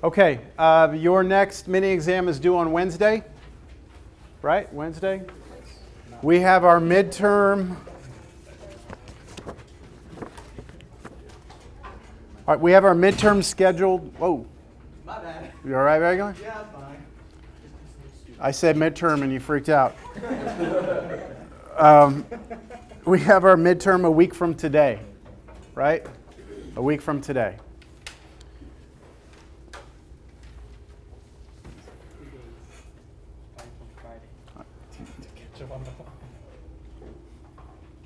Okay, your next mini exam is due on Wednesday, right? Wednesday? We have our midterm. All right, we have our midterm scheduled. Whoa. My bad. You all right, regular? Yeah, I'm fine. I said midterm and you freaked out. We have our midterm a week from today, right? A week from today.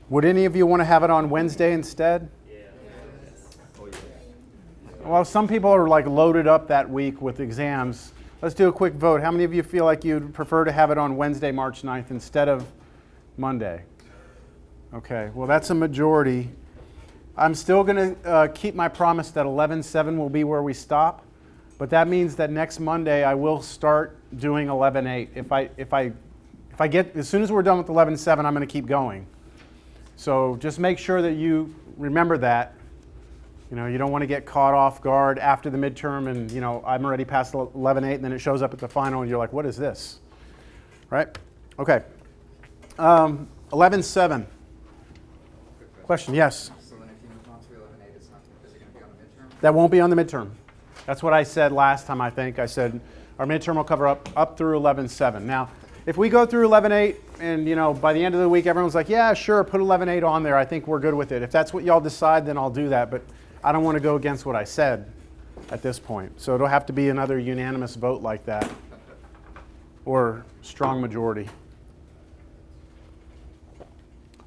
Would any of you want to have it on Wednesday instead? Well, some people are like loaded up that week with exams. Let's do a quick vote. How many of you feel like you'd prefer to have it on Wednesday, March 9th instead of Monday? Okay, well that's a majority. I'm still going to keep my promise that 11-7 will be where we stop, but that means that next Monday I will start doing 11-8. If I get, as soon as we're done with 11-7, I'm going to keep going. So just make sure that you remember that. You know, you don't want to get caught off guard after the midterm and, you know, I'm already past 11-8 and then it shows up at the final and you're like, what is this? Right? Okay. 11-7. Question, yes? So then if you move on to 11-8, is it going to be on the midterm? That won't be on the midterm. That's what I said last time, I think. I said our midterm will cover up through 11-7. Now, if we go through 11-8 and, you know, by the end of the week everyone's like, yeah, sure, put 11-8 on there. I think we're good with it. If that's what y'all decide, then I'll do that. But I don't want to go against what I said at this point. So it'll have to be another unanimous vote like that or strong majority.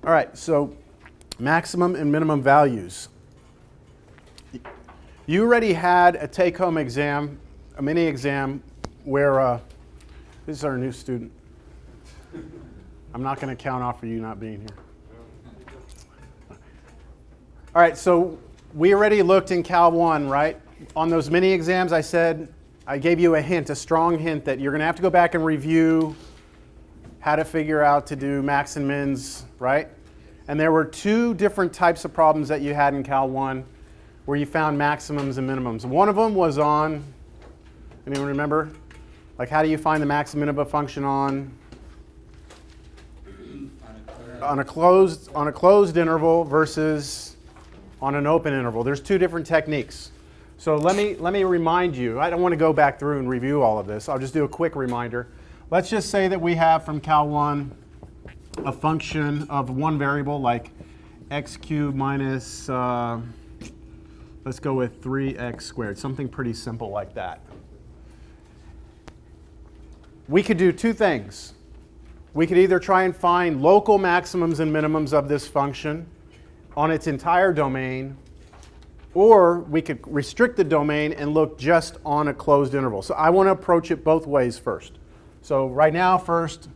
All right, so maximum and minimum values. You already had a take-home exam, a mini exam, where this is our new student. I'm not going to count off for you not being here. All right, so we already looked in Cal 1, right? On those mini exams, I said, I gave you a hint, a strong hint that you're going to have to go back and review how to figure out to do max and mins, right? And there were two different types of problems that you had in Cal 1 where you found maximums and minimums. One of them was on, anyone remember? Like how do you find the max and minimum function on a closed interval versus on an open interval? There's two different techniques. So let me remind you, I don't want to go back through and review all of this. I'll just do a quick reminder. Let's just say that we have from Cal 1 a function of one variable like x cubed minus, let's go with 3x squared, something pretty simple like that. We could do two things. We could either try and find local maximums and minimums of this function on its entire domain, or we could restrict the domain and look just on a closed interval. So I want to approach it both ways first. So right now, first,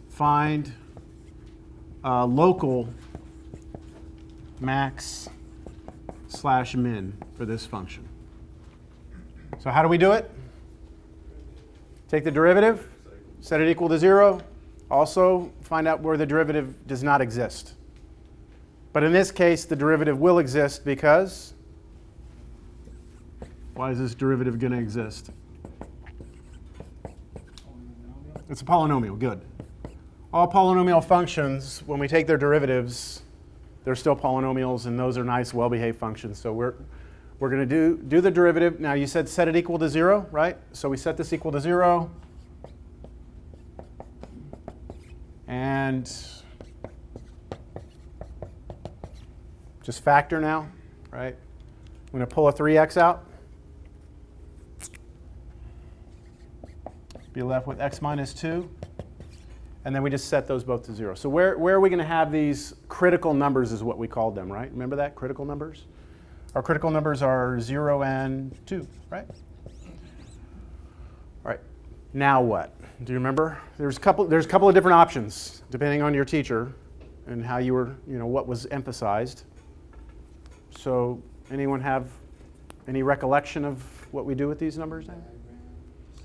find local max / min for this function. So how do we do it? Take the derivative, set it equal to 0. Also, find out where the derivative does not exist. But in this case, the derivative will exist because, why is this derivative going to exist? It's a polynomial, good. All polynomial functions, when we take their derivatives, they're still polynomials, and those are nice, well-behaved functions. So we're going to do the derivative. Now you said set it equal to 0, right? So we set this equal to 0. And just factor now, right? I'm going to pull a 3x out. Be left with x minus 2. And then we just set those both to 0. So where are we going to have these critical numbers is what we called them, right? Remember that, critical numbers? Our critical numbers are 0 and 2, right? All right, now what? Do you remember? There's a couple of different options depending on your teacher and how you were, you know, what was emphasized. So anyone have any recollection of what we do with these numbers now?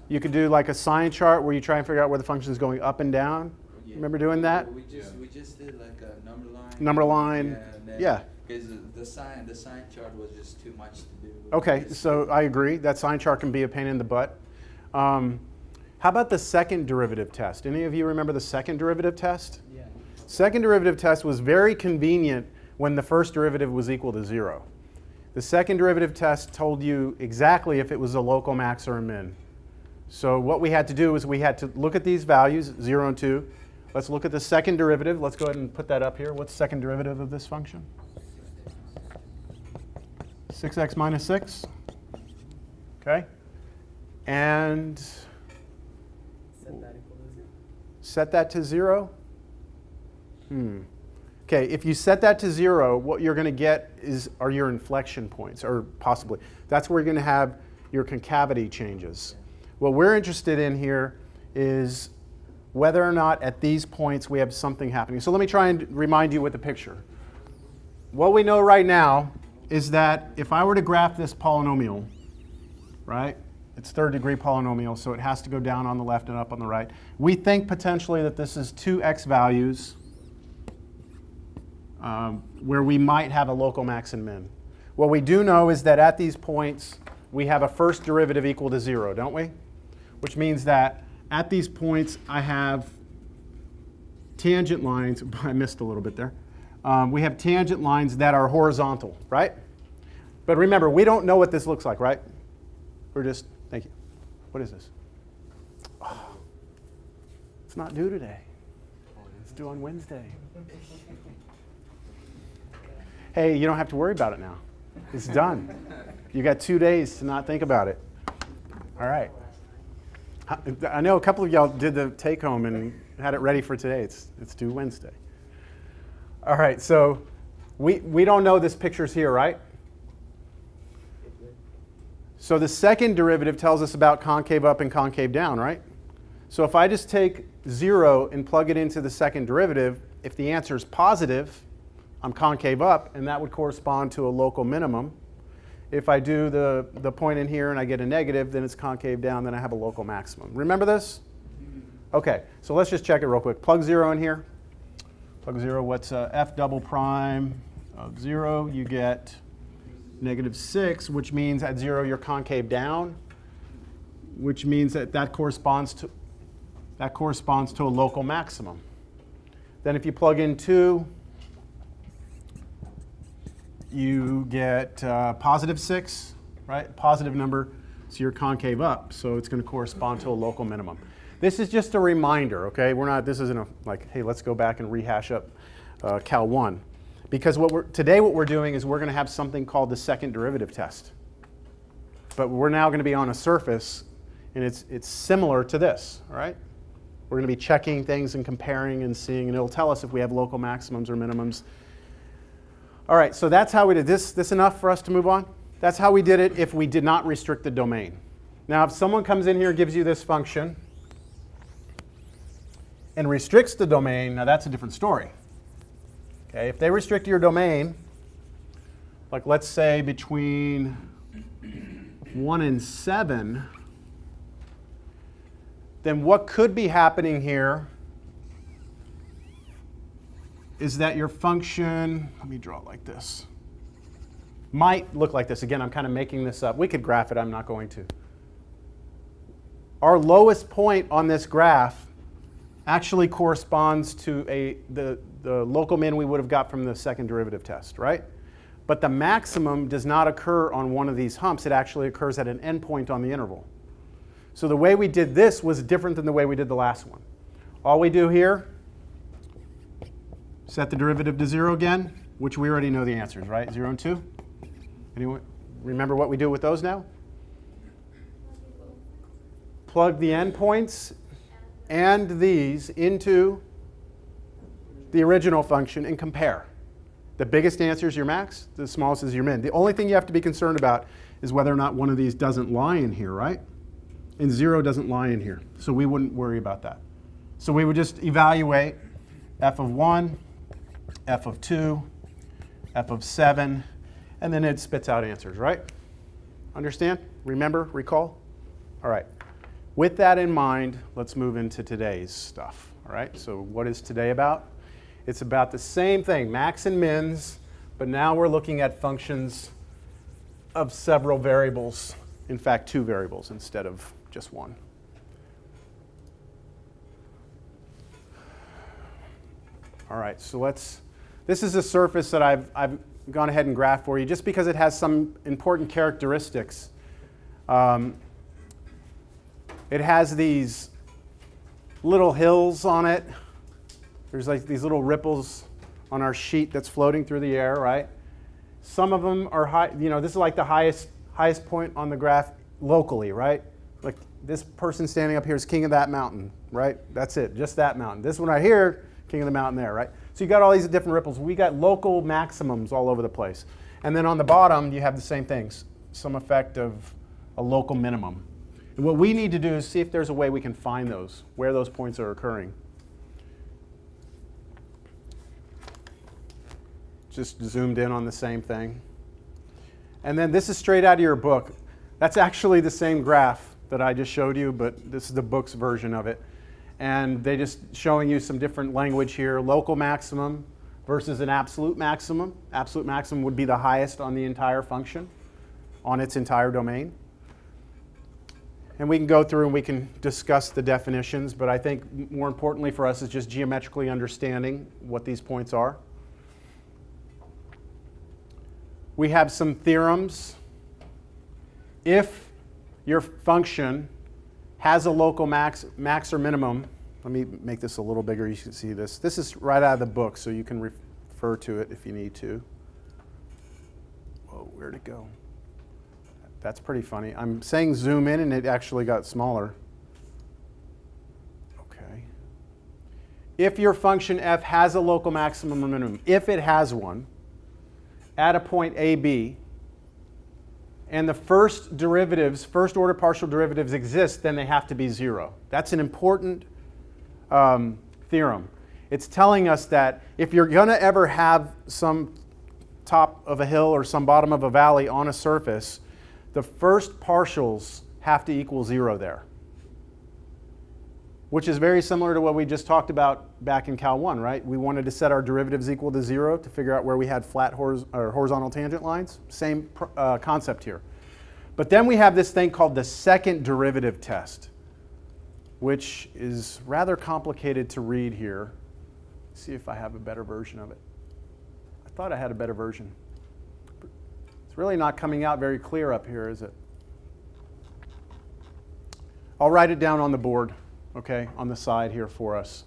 You could do like a sign chart where you try and figure out where the function is going up and down. Yeah. Remember doing that? We just did like a number line. Number line, yeah. Because the sign chart was just too much to do. Okay, so I agree. That sign chart can be a pain in the butt. How about the second derivative test? Any of you remember the second derivative test? Yeah. Second derivative test was very convenient when the first derivative was equal to 0. The second derivative test told you exactly if it was a local max or a min. So what we had to do is we had to look at these values, 0 and 2. Let's look at the second derivative. Let's go ahead and put that up here. What's the second derivative of this function? 6x minus 6. Okay. And Set that equal to 0. set that to 0. Okay, if you set that to 0, what you're going to get are your inflection points, or possibly. That's where you're going to have your concavity changes. What we're interested in here is whether or not at these points we have something happening. So let me try and remind you with the picture. What we know right now is that if I were to graph this polynomial, right? It's third degree polynomial, so it has to go down on the left and up on the right. We think potentially that this is two x values where we might have a local max and min. What we do know is that at these points, we have a first derivative equal to 0, don't we? Which means that at these points, I have tangent lines. I missed a little bit there. We have tangent lines that are horizontal, right? But remember, we don't know what this looks like, right? We're just, thank you. What is this? Oh, it's not due today. It's due on Wednesday. Hey, you don't have to worry about it now. It's done. You got 2 days to not think about it. All right. I know a couple of y'all did the take home and had it ready for today. It's due Wednesday. All right, so we don't know this picture's here, right? So the second derivative tells us about concave up and concave down, right? So if I just take 0 and plug it into the second derivative, if the answer is positive, I'm concave up, and that would correspond to a local minimum. If I do the point in here and I get a negative, then it's concave down, then I have a local maximum. Remember this? Okay, so let's just check it real quick. Plug 0 in here. Plug 0, what's f double prime of 0? You get -6, which means at 0 you're concave down, which means that corresponds to a local maximum. Then if you plug in 2, you get +6, right? Positive number, so you're concave up, so it's going to correspond to a local minimum. This is just a reminder, okay? This isn't like, hey, let's go back and rehash up Cal 1. Because today what we're doing is we're going to have something called the second derivative test. But we're now going to be on a surface, and it's similar to this, all right? We're going to be checking things and comparing and seeing, and it'll tell us if we have local maximums or minimums. All right, so that's how we did this. This enough for us to move on? That's how we did it if we did not restrict the domain. Now, if someone comes in here and gives you this function and restricts the domain, now that's a different story. Okay, if they restrict your domain, like let's say between 1 and 7, then what could be happening here is that your function, let me draw it like this, might look like this. Again, I'm kind of making this up. We could graph it. I'm not going to. Our lowest point on this graph actually corresponds to the local min we would have got from the second derivative test, right? But the maximum does not occur on one of these humps. It actually occurs at an endpoint on the interval. So the way we did this was different than the way we did the last one. All we do here, set the derivative to 0 again, which we already know the answers, right? 0 and 2. Anyone remember what we do with those now? Plug the endpoints and these into the original function and compare. The biggest answer is your max, the smallest is your min. The only thing you have to be concerned about is whether or not one of these doesn't lie in here, right? And 0 doesn't lie in here, so we wouldn't worry about that. So we would just evaluate f of 1, f of 2, f of 7, and then it spits out answers, right? Understand? Remember? Recall? All right. With that in mind, let's move into today's stuff. All right, so what is today about? It's about the same thing, max and mins, but now we're looking at functions of several variables. In fact, 2 variables instead of just 1. All right, so this is a surface that I've gone ahead and graphed for you just because it has some important characteristics. It has these little hills on it. There's like these little ripples on our sheet that's floating through the air, right? Some of them are high, this is like the highest point on the graph locally, right? Like this person standing up here is king of that mountain, right? That's it, just that mountain. This one right here, king of the mountain there, right? So you got all these different ripples. We got local maximums all over the place. And then on the bottom, you have the same things, some effect of a local minimum. And what we need to do is see if there's a way we can find those, where those points are occurring. Just zoomed in on the same thing. And then this is straight out of your book. That's actually the same graph that I just showed you, but this is the book's version of it. And they just showing you some different language here. Local maximum versus an absolute maximum. Absolute maximum would be the highest on the entire function, on its entire domain. And we can go through and we can discuss the definitions, but I think more importantly for us is just geometrically understanding what these points are. We have some theorems. If your function has a local max or minimum, let me make this a little bigger, you can see this. This is right out of the book, so you can refer to it if you need to. Whoa, where'd it go? That's pretty funny. I'm saying zoom in and it actually got smaller. Okay. If your function f has a local maximum or minimum, if it has one, at a point AB, and the first order partial derivatives exist, then they have to be 0. That's an important theorem. It's telling us that if you're going to ever have some top of a hill or some bottom of a valley on a surface, the first partials have to equal 0 there, which is very similar to what we just talked about back in Cal 1, right? We wanted to set our derivatives equal to 0 to figure out where we had flat horizontal tangent lines. Same concept here. But then we have this thing called the second derivative test, which is rather complicated to read here. Let's see if I have a better version of it. I thought I had a better version. It's really not coming out very clear up here, is it? I'll write it down on the board. Okay, on the side here for us.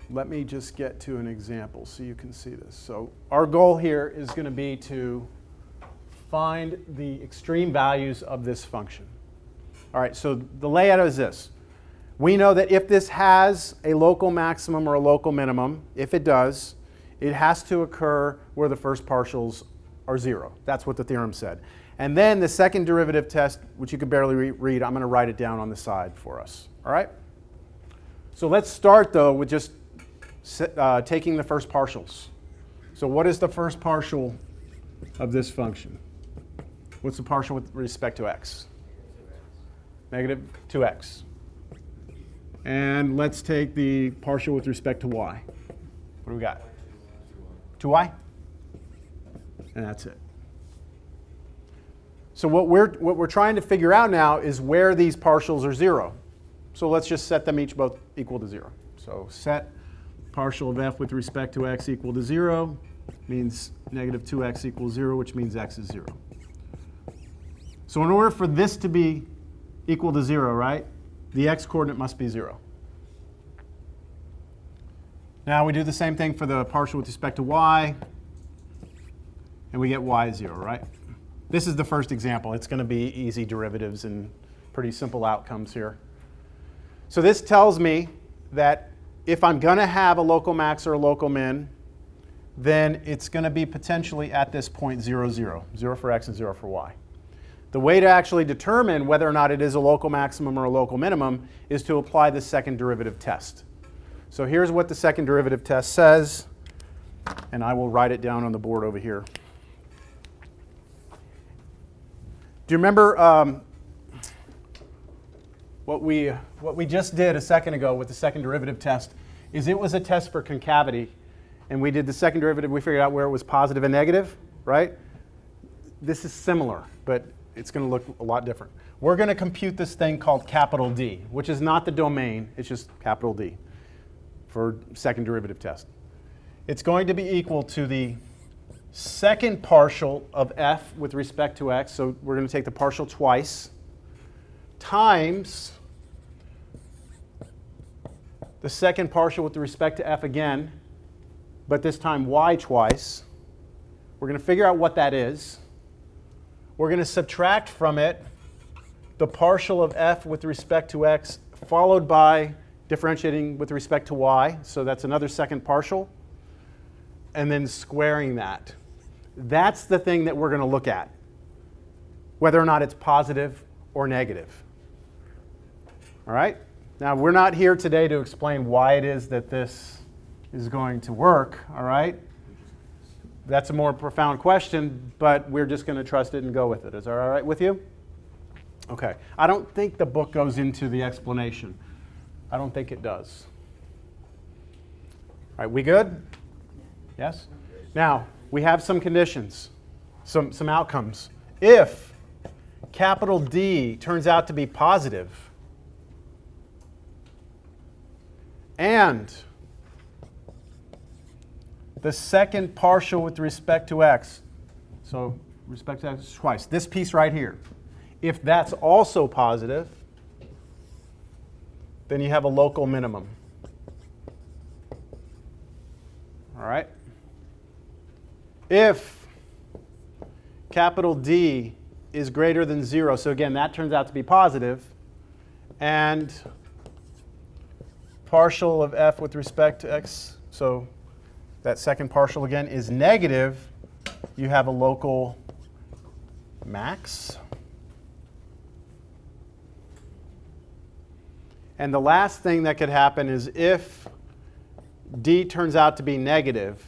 Let me just get to an example so you can see this. So our goal here is going to be to find the extreme values of this function. All right, so the layout is this. We know that if this has a local maximum or a local minimum, if it does, it has to occur where the first partials are 0. That's what the theorem said. And then the second derivative test, which you can barely read, I'm going to write it down on the side for us. All right? So let's start, though, with just taking the first partials. So what is the first partial of this function? What's the partial with respect to x? Negative 2x. And let's take the partial with respect to y. What do we got? 2y? And that's it. So what we're trying to figure out now is where these partials are 0. So let's just set them each both equal to 0. So set partial of f with respect to x equal to 0 means negative 2x equals 0, which means x is 0. So in order for this to be equal to 0, right, the x-coordinate must be 0. Now we do the same thing for the partial with respect to y, and we get y 0, right? This is the first example. It's going to be easy derivatives and pretty simple outcomes here. So this tells me that if I'm going to have a local max or a local min, then it's going to be potentially at this point 0, 0. 0 for x and 0 for y. The way to actually determine whether or not it is a local maximum or a local minimum is to apply the second derivative test. So here's what the second derivative test says, and I will write it down on the board over here. Do you remember what we just did a second ago with the second derivative test is it was a test for concavity, and we did the second derivative, we figured out where it was positive and negative, right? This is similar, but it's going to look a lot different. We're going to compute this thing called capital D, which is not the domain, it's just capital D for second derivative test. It's going to be equal to the second partial of f with respect to x, so we're going to take the partial twice, times the second partial with respect to f again, but this time y twice. We're going to figure out what that is. We're going to subtract from it the partial of f with respect to x, followed by differentiating with respect to y, so that's another second partial, and then squaring that. That's the thing that we're going to look at, whether or not it's positive or negative. All right? Now, we're not here today to explain why it is that this is going to work, all right? That's a more profound question, but we're just going to trust it and go with it. Is that all right with you? Okay. I don't think the book goes into the explanation. I don't think it does. All right, we good? Yes? Now, we have some conditions, some outcomes. If capital D turns out to be positive, and the second partial with respect to x, so respect to x twice, this piece right here, if that's also positive, then you have a local minimum. All right? If capital D is greater than 0, so again, that turns out to be positive, and partial of f with respect to x, so that second partial again is negative, you have a local max. And the last thing that could happen is if D turns out to be negative,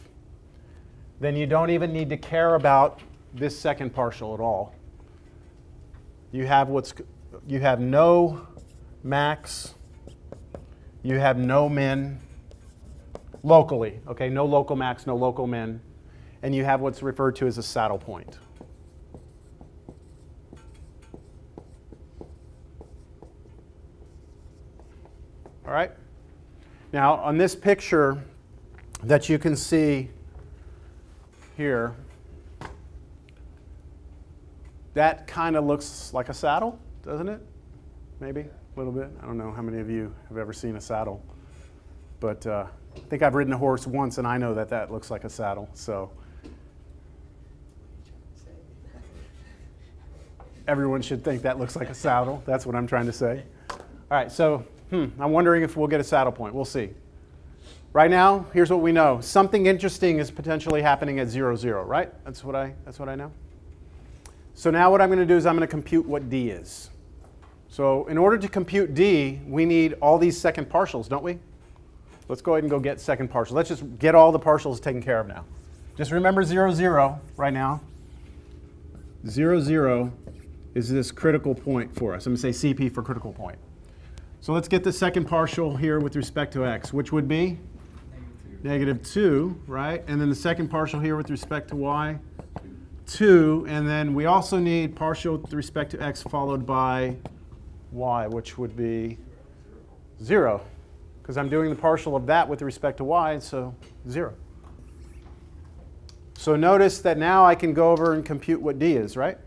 then you don't even need to care about this second partial at all. You have no max, you have no min locally, okay? No local max, no local min, and you have what's referred to as a saddle point. All right? Now, on this picture that you can see here, that kind of looks like a saddle, doesn't it? Maybe a little bit. I don't know how many of you have ever seen a saddle, but I think I've ridden a horse once, and I know that that looks like a saddle. So everyone should think that looks like a saddle. That's what I'm trying to say. All right, so I'm wondering if we'll get a saddle point. We'll see. Right now, here's what we know. Something interesting is potentially happening at 0, 0, right? That's what I know. So now what I'm going to do is I'm going to compute what D is. So in order to compute D, we need all these second partials, don't we? Let's go ahead and go get second partials. Let's just get all the partials taken care of now. Just remember 0, 0 right now. 0, 0 is this critical point for us. I'm going to say CP for critical point. So let's get the second partial here with respect to x, which would be -2, right? And then the second partial here with respect to y, 2. And then we also need partial with respect to x followed by y, which would be 0. Because I'm doing the partial of that with respect to y, so 0. So notice that now I can go over and compute what D is, right?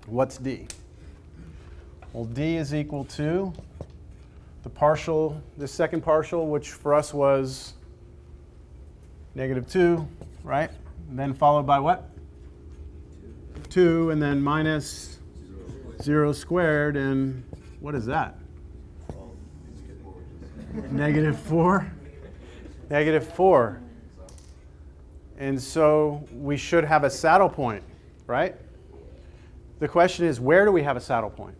What's D? Well, D is equal to the partial, the second partial, which for us was -2, right? And then followed by what? 2, and then minus 0 squared, and what is that? -4? -4. And so we should have a saddle point, right? The question is, where do we have a saddle point?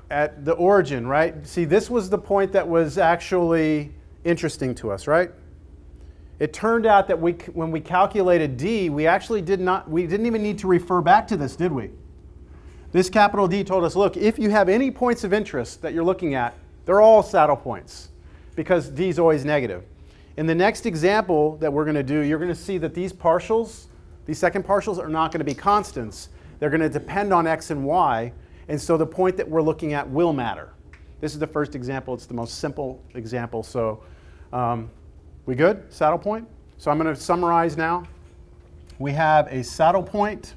At the origin, right? See, this was the point that was actually interesting to us, right? It turned out that when we calculated D, we actually didn't even need to refer back to this, did we? This capital D told us, look, if you have any points of interest that you're looking at, they're all saddle points because D is always negative. In the next example that we're going to do, you're going to see that these partials, these second partials, are not going to be constants. They're going to depend on x and y, and so the point that we're looking at will matter. This is the first example. It's the most simple example. So we good? Saddle point? So I'm going to summarize now. We have a saddle point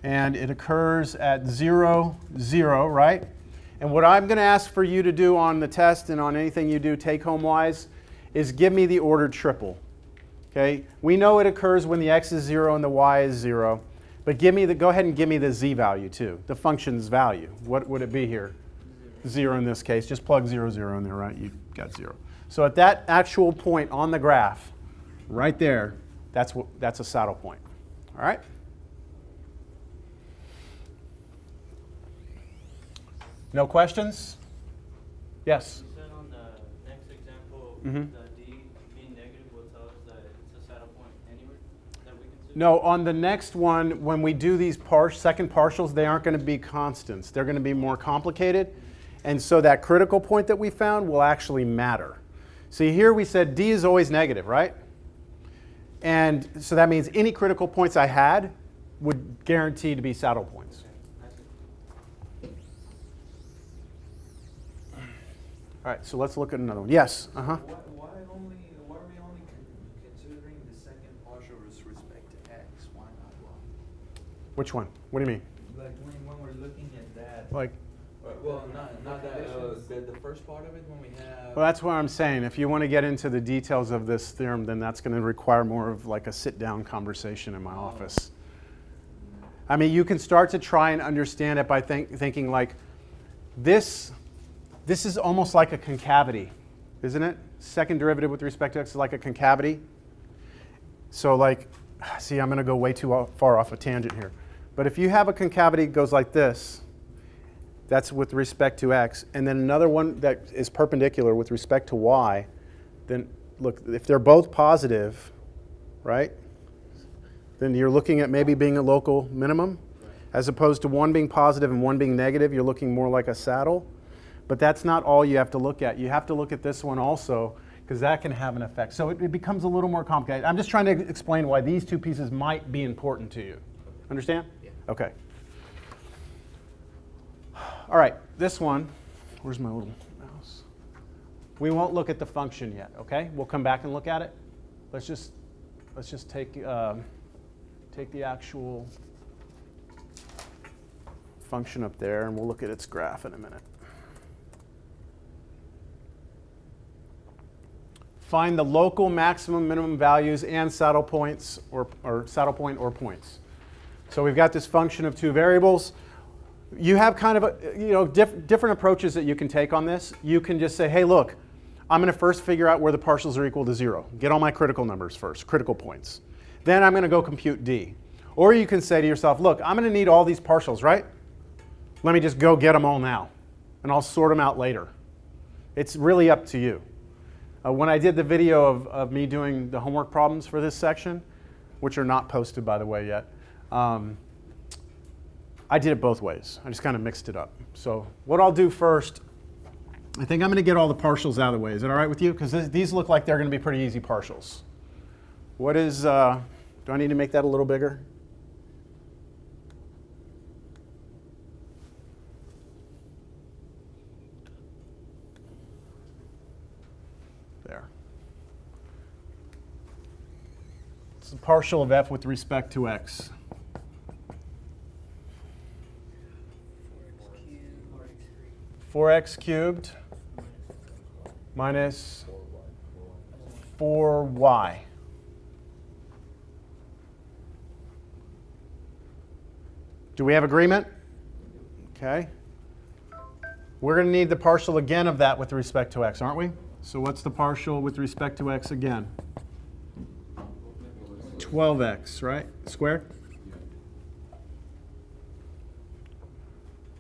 and it occurs at 0, 0, right? And what I'm going to ask for you to do on the test and on anything you do take-home wise is give me the ordered triple. Okay? We know it occurs when the x is 0 and the y is 0, but go ahead and give me the z value too, the function's value. What would it be here? 0 in this case. Just plug 0, 0 in there, right? You've got 0. So at that actual point on the graph, right there, that's a saddle point. All right? No questions? Yes? You said on the next example, Mhm. the D being negative will tell us that it's a saddle point anywhere that we can see? No, on the next one, when we do these second partials, they aren't going to be constants. They're going to be more complicated. And so that critical point that we found will actually matter. See, here we said D is always negative, right? And so that means any critical points I had would guarantee to be saddle points. All right, so let's look at another one. Yes? Uh-huh. Why are we only considering the second partial with respect to x? Why not y? Which one? What do you mean? Like when we're looking at that. Like, Well, not that the first part of it when we have. well, that's what I'm saying. If you want to get into the details of this theorem, then that's going to require more of like a sit-down conversation in my office. I mean, you can start to try and understand it by thinking like this is almost like a concavity, isn't it? Second derivative with respect to x is like a concavity. So like, see, I'm going to go way too far off a tangent here. But if you have a concavity that goes like this, that's with respect to x, and then another one that is perpendicular with respect to y, then look, if they're both positive, right, then you're looking at maybe being a local minimum. As opposed to one being positive and one being negative, you're looking more like a saddle. But that's not all you have to look at. You have to look at this one also, because that can have an effect. So it becomes a little more complicated. I'm just trying to explain why these two pieces might be important to you. Understand? Yeah. Okay. All right, this one, where's my little mouse? We won't look at the function yet, okay? We'll come back and look at it. Let's just take the actual function up there, and we'll look at its graph in a minute. Find the local maximum minimum values and saddle points or saddle point or points. So we've got this function of two variables. You have kind of different approaches that you can take on this. You can just say, hey, look, I'm going to first figure out where the partials are equal to 0. Get all my critical numbers first, critical points. Then I'm going to go compute D. Or you can say to yourself, look, I'm going to need all these partials, right? Let me just go get them all now, and I'll sort them out later. It's really up to you. When I did the video of me doing the homework problems for this section, which are not posted, by the way, yet, I did it both ways. I just kind of mixed it up. So what I'll do first, I think I'm going to get all the partials out of the way. Is that all right with you? Because these look like they're going to be pretty easy partials. What is, do I need to make that a little bigger? There. It's the partial of f with respect to x. 4x cubed minus 4y. Do we have agreement? Okay. We're going to need the partial again of that with respect to x, aren't we? So what's the partial with respect to x again? 12x, right? Squared?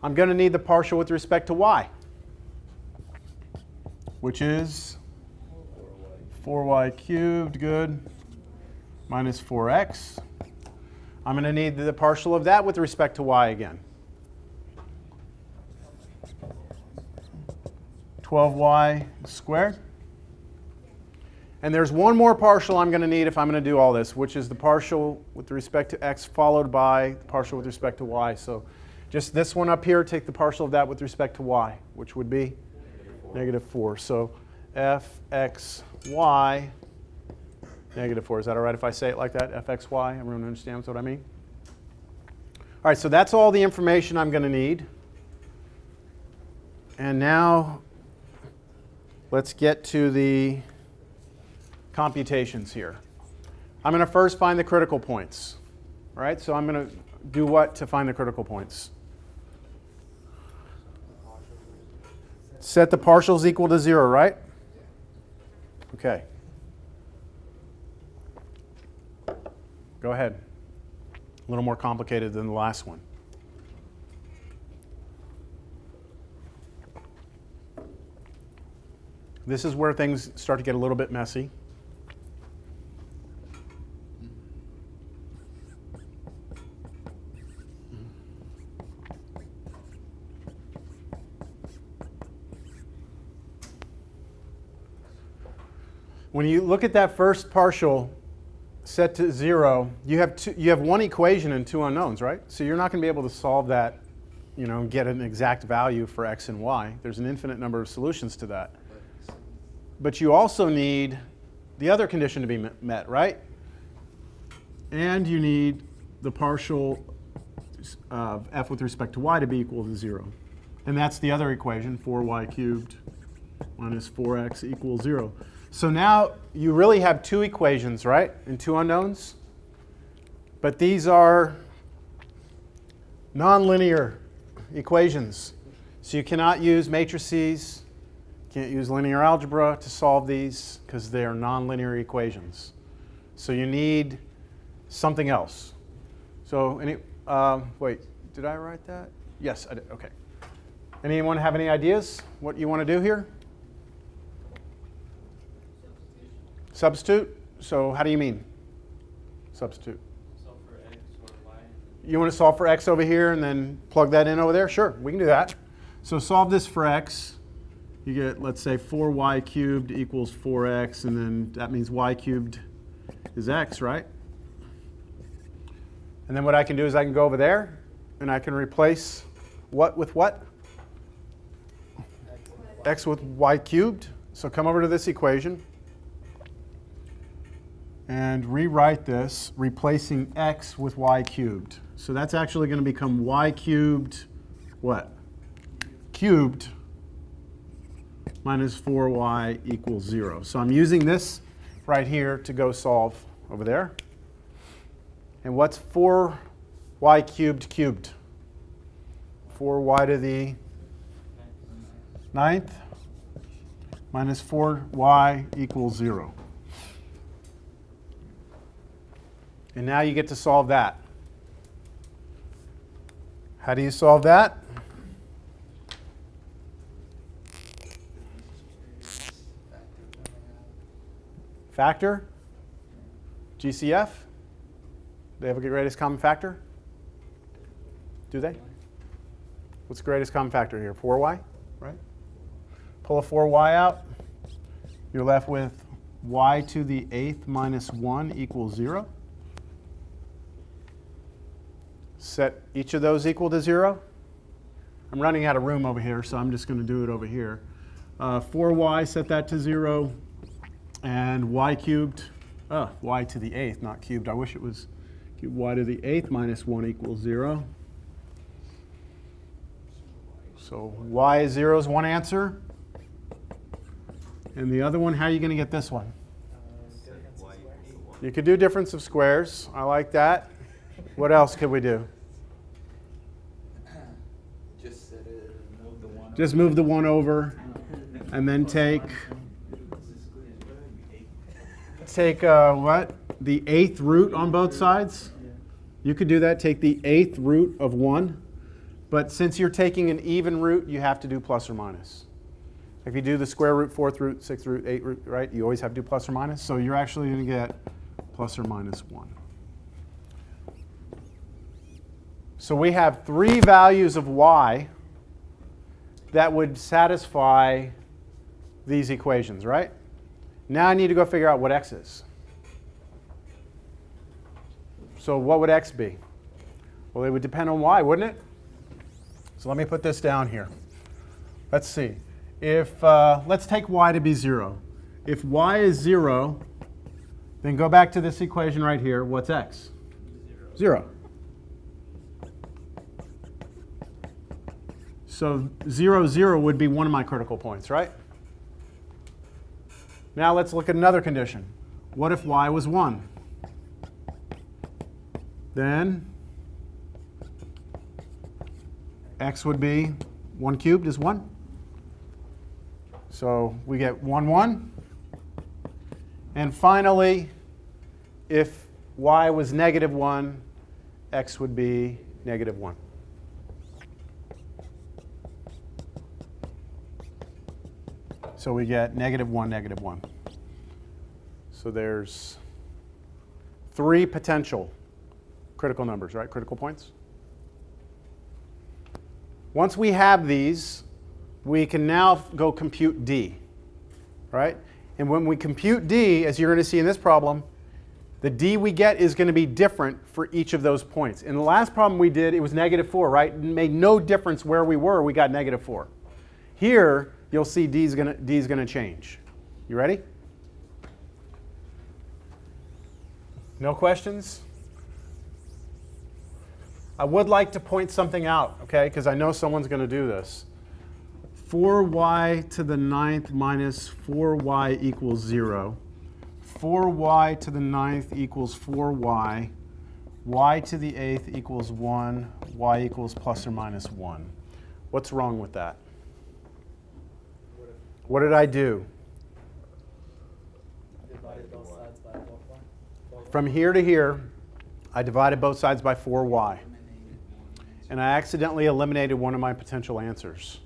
I'm going to need the partial with respect to y, which is 4y cubed, good, minus 4x. I'm going to need the partial of that with respect to y again. 12y squared. And there's one more partial I'm going to need if I'm going to do all this, which is the partial with respect to x followed by the partial with respect to y. So just this one up here, take the partial of that with respect to y, which would be negative 4. So fxy negative 4. Is that all right if I say it like that? fxy? Everyone understands what I mean? All right, so that's all the information I'm going to need. And now let's get to the computations here. I'm going to first find the critical points. All right, so I'm going to do what to find the critical points? Set the partials equal to 0, right? Okay. Go ahead. A little more complicated than the last one. This is where things start to get a little bit messy. When you look at that first partial set to 0, you have one equation and two unknowns, right? So you're not going to be able to solve that, get an exact value for x and y. There's an infinite number of solutions to that. But you also need the other condition to be met, right? And you need the partial of f with respect to y to be equal to 0. And that's the other equation, 4y cubed minus 4x equals 0. So now you really have two equations, right? And two unknowns. But these are nonlinear equations. So you cannot use matrices, can't use linear algebra to solve these because they are nonlinear equations. So you need something else. So wait, did I write that? Yes, I did. Okay. Anyone have any ideas what you want to do here? Substitute? So how do you mean? Substitute. Solve for x or y. You want to solve for x over here and then plug that in over there? Sure, we can do that. So solve this for x. You get, let's say, 4y cubed equals 4x, and then that means y cubed is x, right? And then what I can do is I can go over there, and I can replace what with what? X with y cubed. So come over to this equation and rewrite this, replacing x with y cubed. So that's actually going to become y cubed, what? Cubed minus 4y equals 0. So I'm using this right here to go solve over there. And what's 4y cubed cubed? 4y to the 9th minus 4y equals 0. And now you get to solve that. How do you solve that? Factor? GCF? They have a greatest common factor? Do they? What's the greatest common factor here? 4y, right? Pull a 4y out. You're left with y to the 8th minus 1 equals 0. Set each of those equal to 0. I'm running out of room over here, so I'm just going to do it over here. 4y, set that to 0. And y cubed, y to the 8th, not cubed. I wish it was cubed. Y to the 8th minus 1 equals 0. So y is 0 is one answer. And the other one, how are you going to get this one? You could do difference of squares. I like that. What else could we do? Just move the one. Just move the 1 over and then take what? The 8th root on both sides? You could do that. Take the 8th root of 1. But since you're taking an even root, you have to do plus or minus. If you do the square root, 4th root, 6th root, 8th root, right? You always have to do plus or minus. So you're actually going to get plus or minus 1. So we have 3 values of y that would satisfy these equations, right? Now I need to go figure out what x is. So what would x be? Well, it would depend on y, wouldn't it? So let me put this down here. Let's see. If let's take y to be 0. If y is 0, then go back to this equation right here. What's x? 0. So 0, 0 would be one of my critical points, right? Now let's look at another condition. What if y was 1? Then x would be 1 cubed is 1. So we get 1, 1. And finally, if y was negative 1, x would be negative 1. So we get negative 1, negative 1. So there's 3 potential critical numbers, right? Critical points. Once we have these, we can now go compute d, right? And when we compute d, as you're going to see in this problem, the d we get is going to be different for each of those points. In the last problem we did, it was negative 4, right? It made no difference where we were, we got negative 4. Here, you'll see d is going to change. You ready? No questions? I would like to point something out, okay, because I know someone's going to do this. 4y to the 9th minus 4y equals 0. 4y to the 9th equals 4y. Y to the 8th equals 1. Y equals plus or minus 1. What's wrong with that? What did I do? Divided both sides by both. From here to here, I divided both sides by 4y. And I accidentally eliminated one of my potential answers.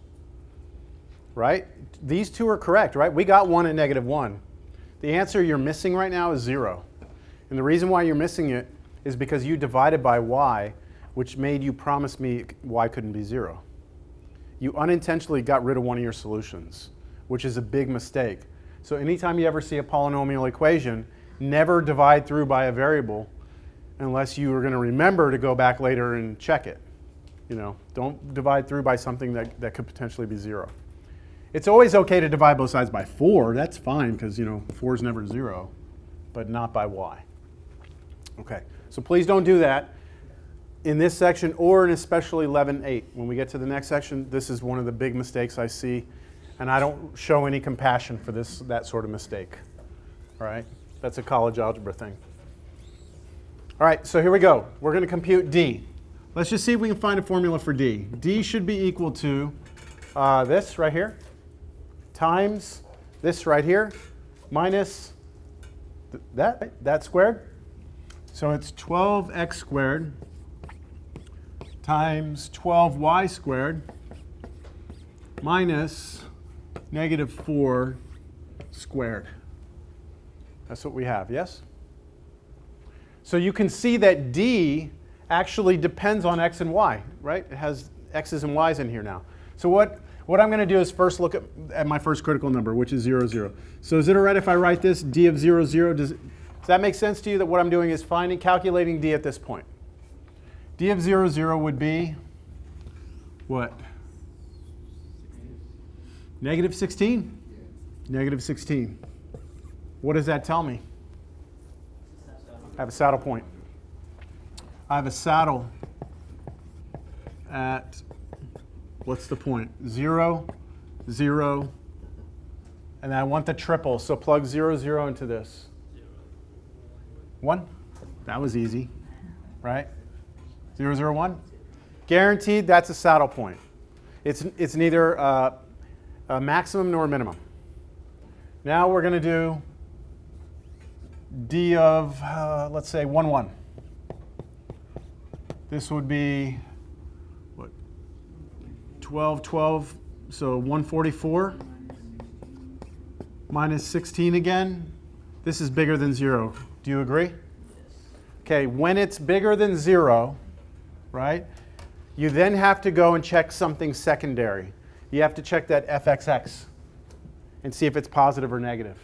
Right? These two are correct, right? We got 1 and negative 1. The answer you're missing right now is 0. And the reason why you're missing it is because you divided by y, which made you promise me y couldn't be 0. You unintentionally got rid of one of your solutions, which is a big mistake. So anytime you ever see a polynomial equation, never divide through by a variable unless you are going to remember to go back later and check it. You know, don't divide through by something that could potentially be 0. It's always okay to divide both sides by 4. That's fine because, you know, 4 is never 0, but not by y. Okay, so please don't do that in this section or in especially 11.8. When we get to the next section, this is one of the big mistakes I see, and I don't show any compassion for that sort of mistake. All right, that's a college algebra thing. All right, so here we go. We're going to compute d. Let's just see if we can find a formula for d. d should be equal to this right here times this right here minus that squared. So it's 12x squared times 12y squared minus negative 4 squared. That's what we have, yes? So you can see that d actually depends on x and y, right? It has x's and y's in here now. So what I'm going to do is first look at my first critical number, which is 0, 0. So is it all right if I write this d of 0, 0? Does that make sense to you that what I'm doing is calculating d at this point? D of 0, 0 would be what? Negative 16? Negative 16. What does that tell me? I have a saddle point. I have a saddle at, what's the point? 0, 0, and I want the triple, so plug 0, 0 into this. 1? That was easy, right? 0, 0, 1? Guaranteed that's a saddle point. It's neither a maximum nor a minimum. Now we're going to do d of, let's say, 1, 1. This would be, what, 12, 12, so 144 minus 16 again. This is bigger than 0. Do you agree? Okay, when it's bigger than 0, right, you then have to go and check something secondary. You have to check that fxx and see if it's positive or negative.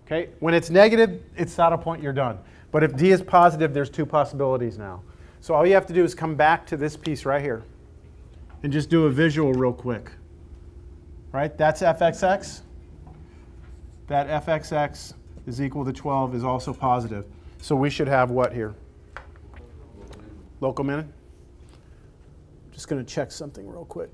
Okay, when it's negative, it's saddle point, you're done. But if d is positive, there's 2 possibilities now. So all you have to do is come back to this piece right here and just do a visual real quick. Right, that's fxx. That fxx is equal to 12 is also positive. So we should have what here? Local min? Just going to check something real quick.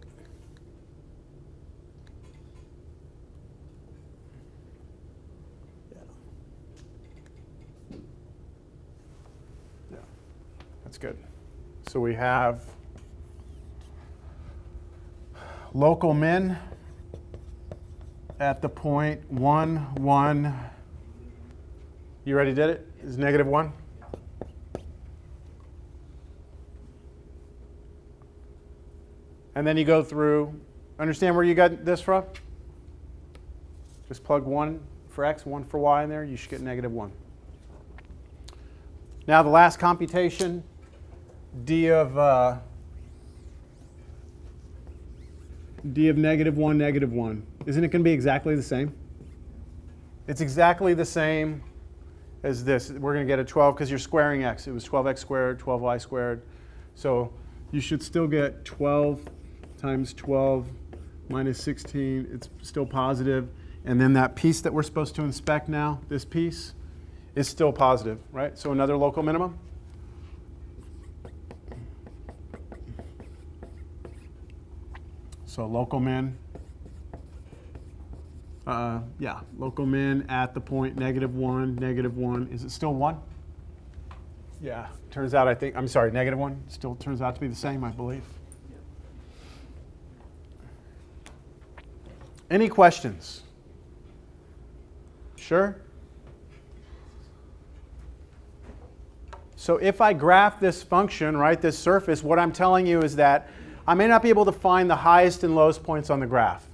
Yeah, that's good. So we have local min at the point 1, 1. You already did it? Is negative 1? And then you go through. Understand where you got this from? Just plug 1 for x, 1 for y in there. You should get negative 1. Now the last computation, d of negative 1, negative 1. Isn't it going to be exactly the same? It's exactly the same as this. We're going to get a 12 because you're squaring x. It was 12x squared, 12y squared. So you should still get 12 times 12 minus 16. It's still positive. And then that piece that we're supposed to inspect now, this piece, is still positive, right? So another local minimum. So local min. Local min at the point negative 1, negative 1. Is it still 1? Yeah, turns out negative 1 still turns out to be the same, I believe. Any questions? Sure? So if I graph this function, right, this surface, what I'm telling you is that I may not be able to find the highest and lowest points on the graph.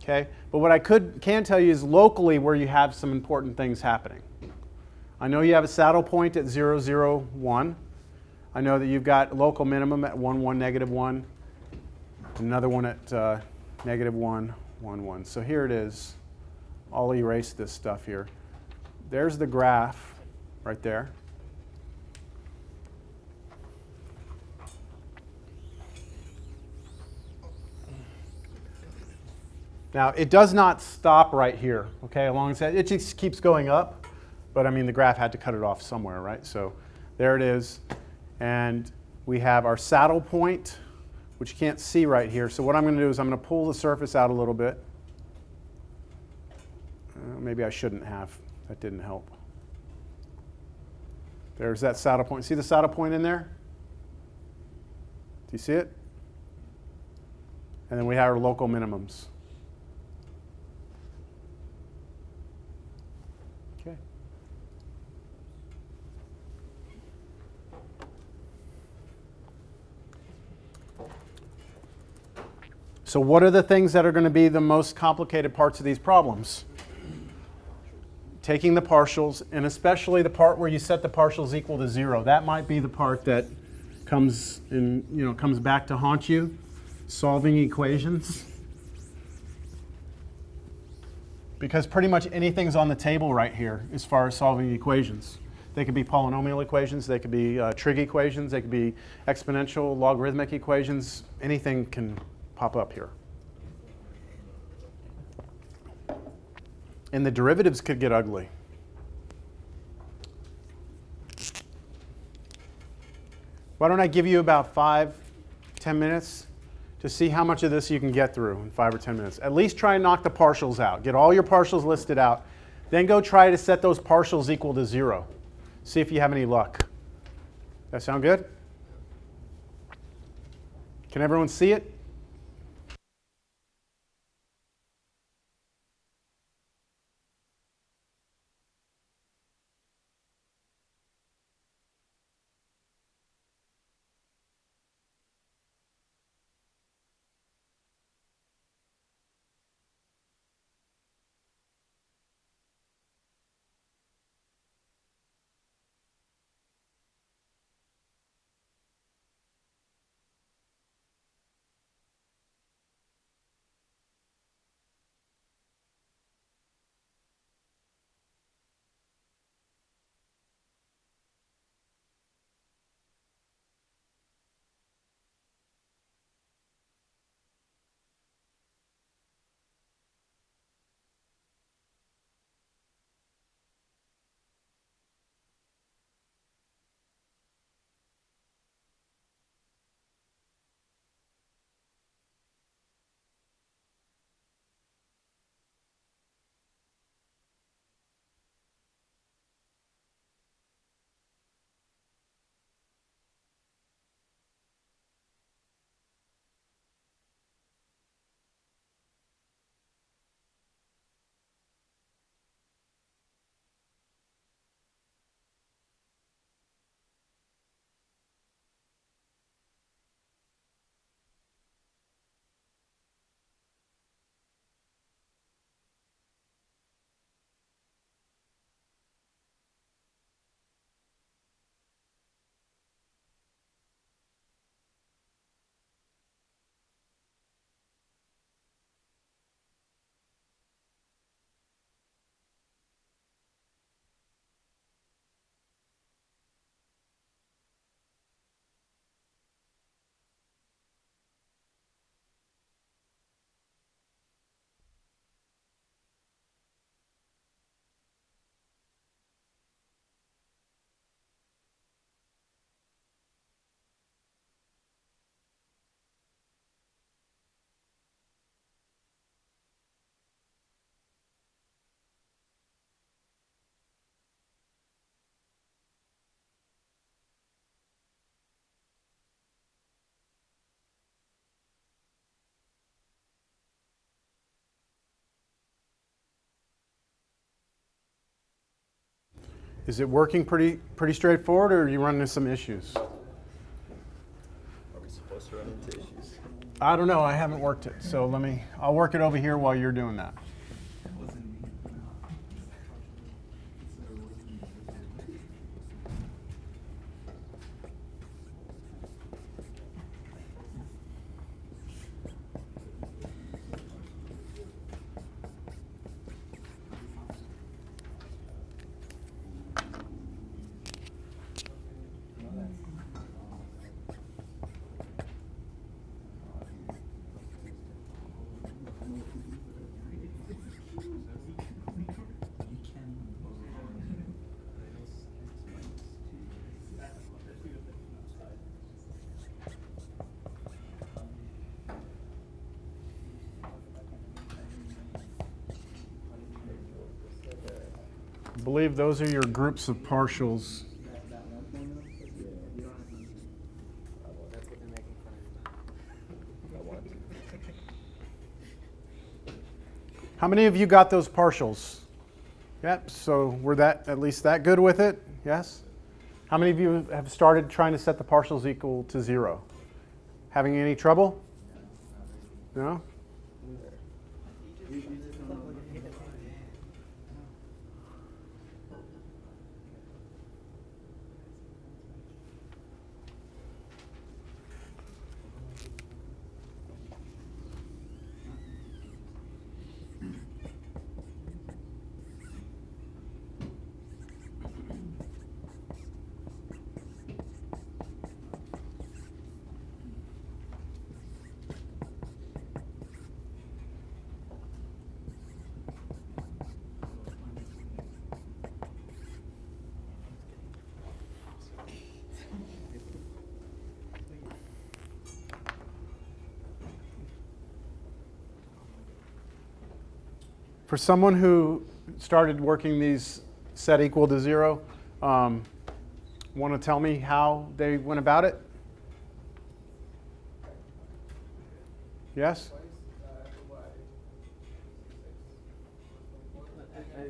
Okay? But what I can tell you is locally where you have some important things happening. I know you have a saddle point at 0, 0, 1. I know that you've got a local minimum at 1, 1, negative 1. Another one at negative 1, 1, 1. So here it is. I'll erase this stuff here. There's the graph right there. Now, it does not stop right here, okay, along that. It just keeps going up, but I mean, the graph had to cut it off somewhere, right? So there it is. And we have our saddle point, which you can't see right here. So what I'm going to do is I'm going to pull the surface out a little bit. Maybe I shouldn't have. That didn't help. There's that saddle point. See the saddle point in there? Do you see it? And then we have our local minimums. Okay. So what are the things that are going to be the most complicated parts of these problems? Taking the partials, and especially the part where you set the partials equal to 0. That might be the part that comes back to haunt you. Solving equations. Because pretty much anything's on the table right here as far as solving equations. They could be polynomial equations, they could be trig equations, they could be exponential, logarithmic equations. Anything can pop up here. And the derivatives could get ugly. Why don't I give you about 5, 10 minutes to see how much of this you can get through in 5 or 10 minutes. At least try and knock the partials out. Get all your partials listed out. Then go try to set those partials equal to 0. See if you have any luck. That sound good? Can everyone see it? Is it working pretty straightforward, or are you running into some issues? Are we supposed to run into issues? I don't know. I haven't worked it, so I'll work it over here while you're doing that. I believe those are your groups of partials. That's what they're making fun of. How many of you got those partials? Yep, so we're at least that good with it? Yes? How many of you have started trying to set the partials equal to 0? Having any trouble? No? For someone who started working these set equal to 0, want to tell me how they went about it? Yes?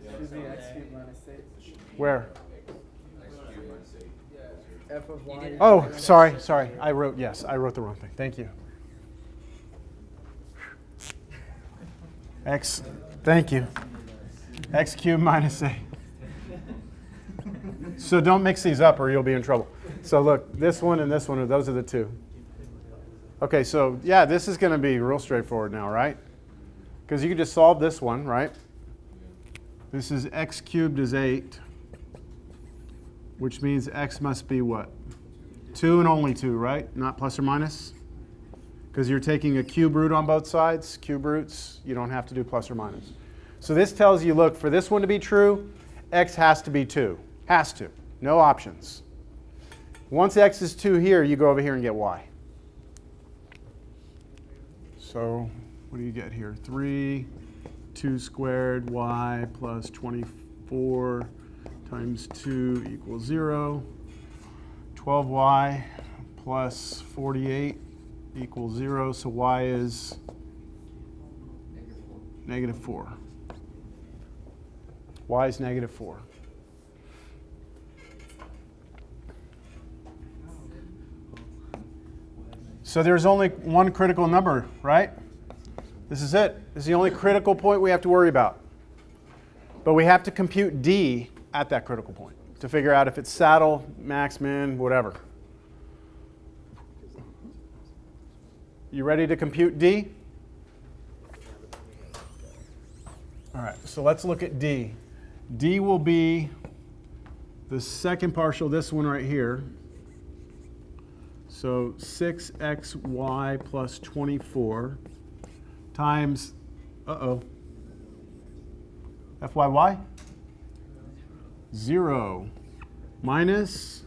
Excuse me, x cubed minus 6. Where? F of y. Oh, sorry. I wrote the wrong thing. Thank you. Thank you. X cubed minus a. So don't mix these up or you'll be in trouble. So look, this one and this one, those are the two. Okay, so yeah, this is going to be real straightforward now, right? Because you can just solve this one, right? This is x cubed is 8, which means x must be what? 2 and only 2, right? Not plus or minus? Because you're taking a cube root on both sides. Cube roots, you don't have to do plus or minus. So this tells you, look, for this one to be true, x has to be 2. Has to. No options. Once x is 2 here, you go over here and get y. So what do you get here? 3, 2 squared y plus 24 times 2 equals 0. 12y plus 48 equals 0, so y is -4. Y is -4. So there's only one critical number, right? This is it. This is the only critical point we have to worry about. But we have to compute d at that critical point to figure out if it's saddle, max, min, whatever. You ready to compute d? All right, so let's look at d. D will be the second partial, this one right here. So 6xy plus 24 times, fyy? 0 minus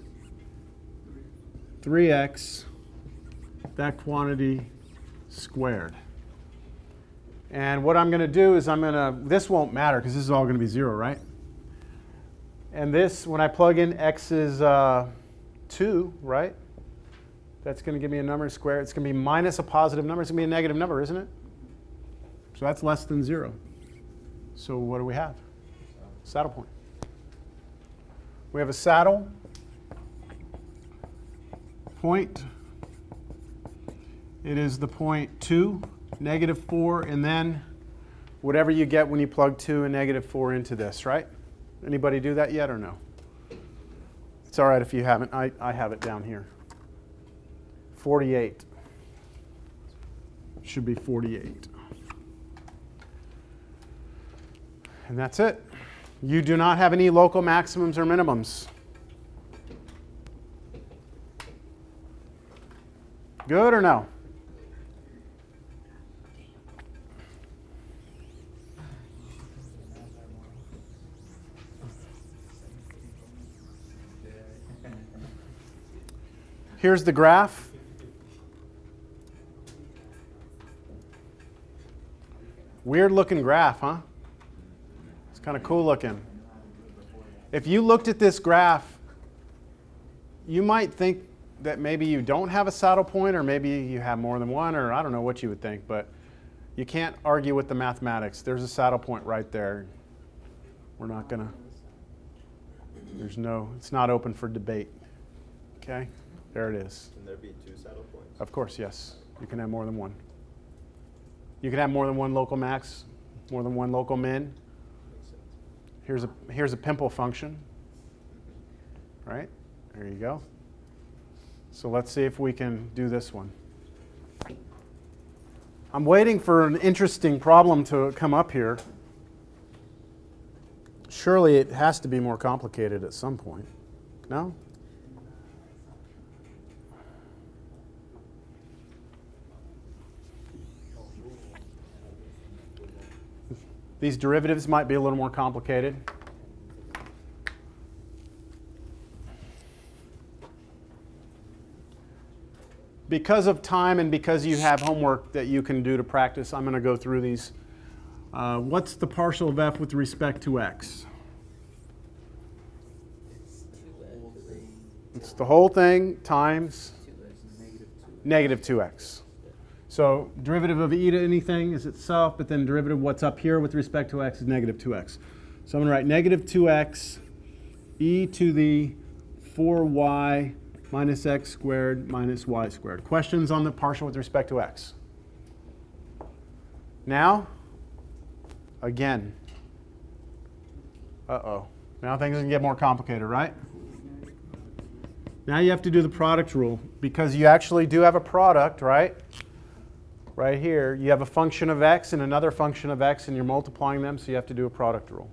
3x, that quantity squared. And what I'm going to do is this won't matter because this is all going to be 0, right? And this, when I plug in x is 2, right? That's going to give me a number squared. It's going to be minus a positive number. It's going to be a negative number, isn't it? So that's less than 0. So what do we have? Saddle point. We have a saddle point. It is the point 2, -4, and then whatever you get when you plug 2 and -4 into this, right? Anybody do that yet or no? It's all right if you haven't. I have it down here. 48. Should be 48. And that's it. You do not have any local maximums or minimums. Good or no? Here's the graph. Weird looking graph, huh? It's kind of cool looking. If you looked at this graph, you might think that maybe you don't have a saddle point, or maybe you have more than one, or I don't know what you would think, but you can't argue with the mathematics. There's a saddle point right there. We're not gonna, it's not open for debate. Okay, there it is. Can there be 2 saddle points? Of course, yes. You can have more than one. You can have more than one local max, more than one local min. Makes sense. Here's a pimple function, right? There you go. So let's see if we can do this one. I'm waiting for an interesting problem to come up here. Surely it has to be more complicated at some point. No? These derivatives might be a little more complicated. Because of time and because you have homework that you can do to practice, I'm going to go through these. What's the partial of f with respect to x? It's the whole thing times -2x. So derivative of e to anything is itself, but then derivative of what's up here with respect to x is -2x. So I'm going to write -2x e to the 4y minus x squared minus y squared. Questions on the partial with respect to x? Now, again. Uh-oh. Now things can get more complicated, right? Now you have to do the product rule, because you actually do have a product, right? Right here, you have a function of x and another function of x, and you're multiplying them, so you have to do a product rule.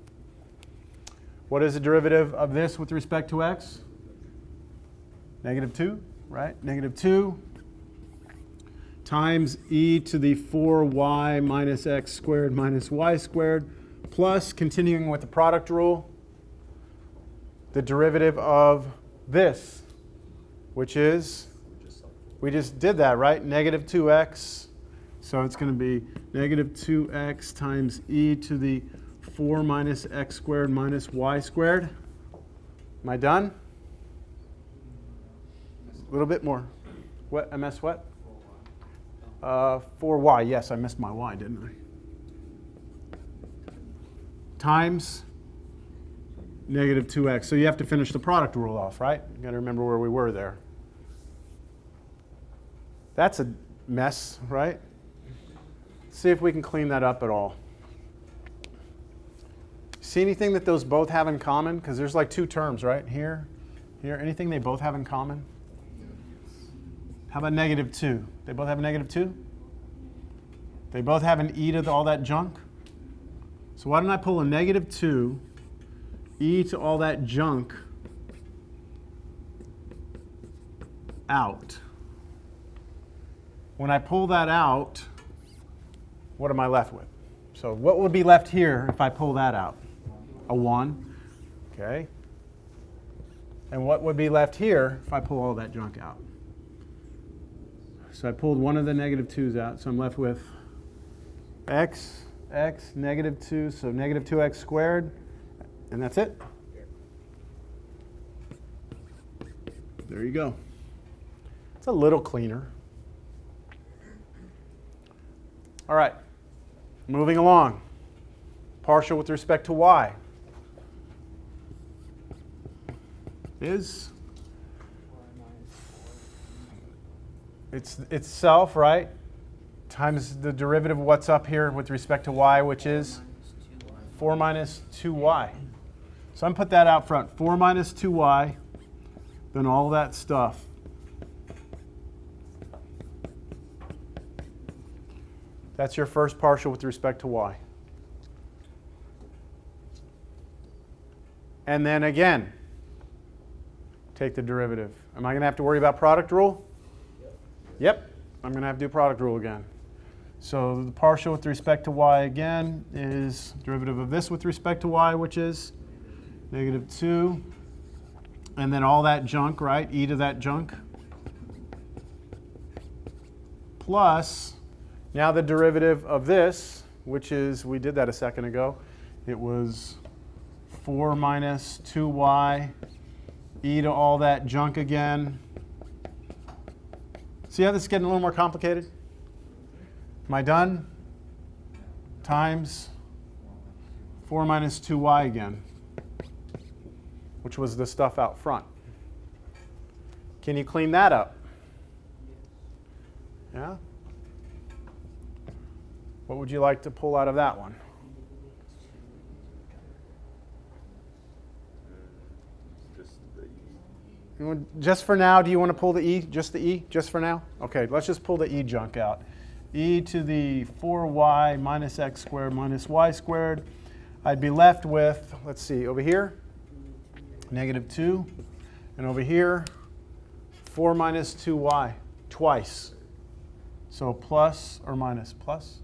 What is the derivative of this with respect to x? -2, right? -2 times e to the 4y minus x squared minus y squared, plus, continuing with the product rule, the derivative of this, which is, we just did that, right? -2x. So it's going to be -2x times e to the 4 minus x squared minus y squared. Am I done? A little bit more. What? I missed what? 4y. Yes, I missed my y, didn't I? Times -2x. So you have to finish the product rule off, right? You got to remember where we were there. That's a mess, right? See if we can clean that up at all. See anything that those both have in common? Because there's like 2 terms, right? Here, here. Anything they both have in common? How about -2? They both have a -2? They both have an e to all that junk? So why don't I pull a -2 e to all that junk out? When I pull that out, what am I left with? So what would be left here if I pull that out? A 1. Okay. And what would be left here if I pull all that junk out? So I pulled one of the -2's out, so I'm left with x, -2, so -2x squared, and that's it. There you go. It's a little cleaner. All right, moving along. Partial with respect to y. is? It's itself, right? Times the derivative of what's up here with respect to y, which is 4 minus 2y. So I'm put that out front. 4 minus 2y, then all that stuff. That's your first partial with respect to y. And then again, take the derivative. Am I going to have to worry about product rule? Yep. I'm going to have to do product rule again. So the partial with respect to y again is derivative of this with respect to y, which is negative 2. And then all that junk, right? E to that junk. Plus, now the derivative of this, which is, we did that a second ago. It was 4 minus 2y, e to all that junk again. See how this is getting a little more complicated? Am I done? Times 4 minus 2y again, which was the stuff out front. Can you clean that up? Yeah? What would you like to pull out of that one? Just the Just for now, do you want to pull the e? Just the e? Just for now? Okay, let's just pull the e junk out. E to the 4y minus x squared minus y squared. I'd be left with, let's see, over here, negative 2. And over here, 4 minus 2y, twice. So plus or minus? Plus.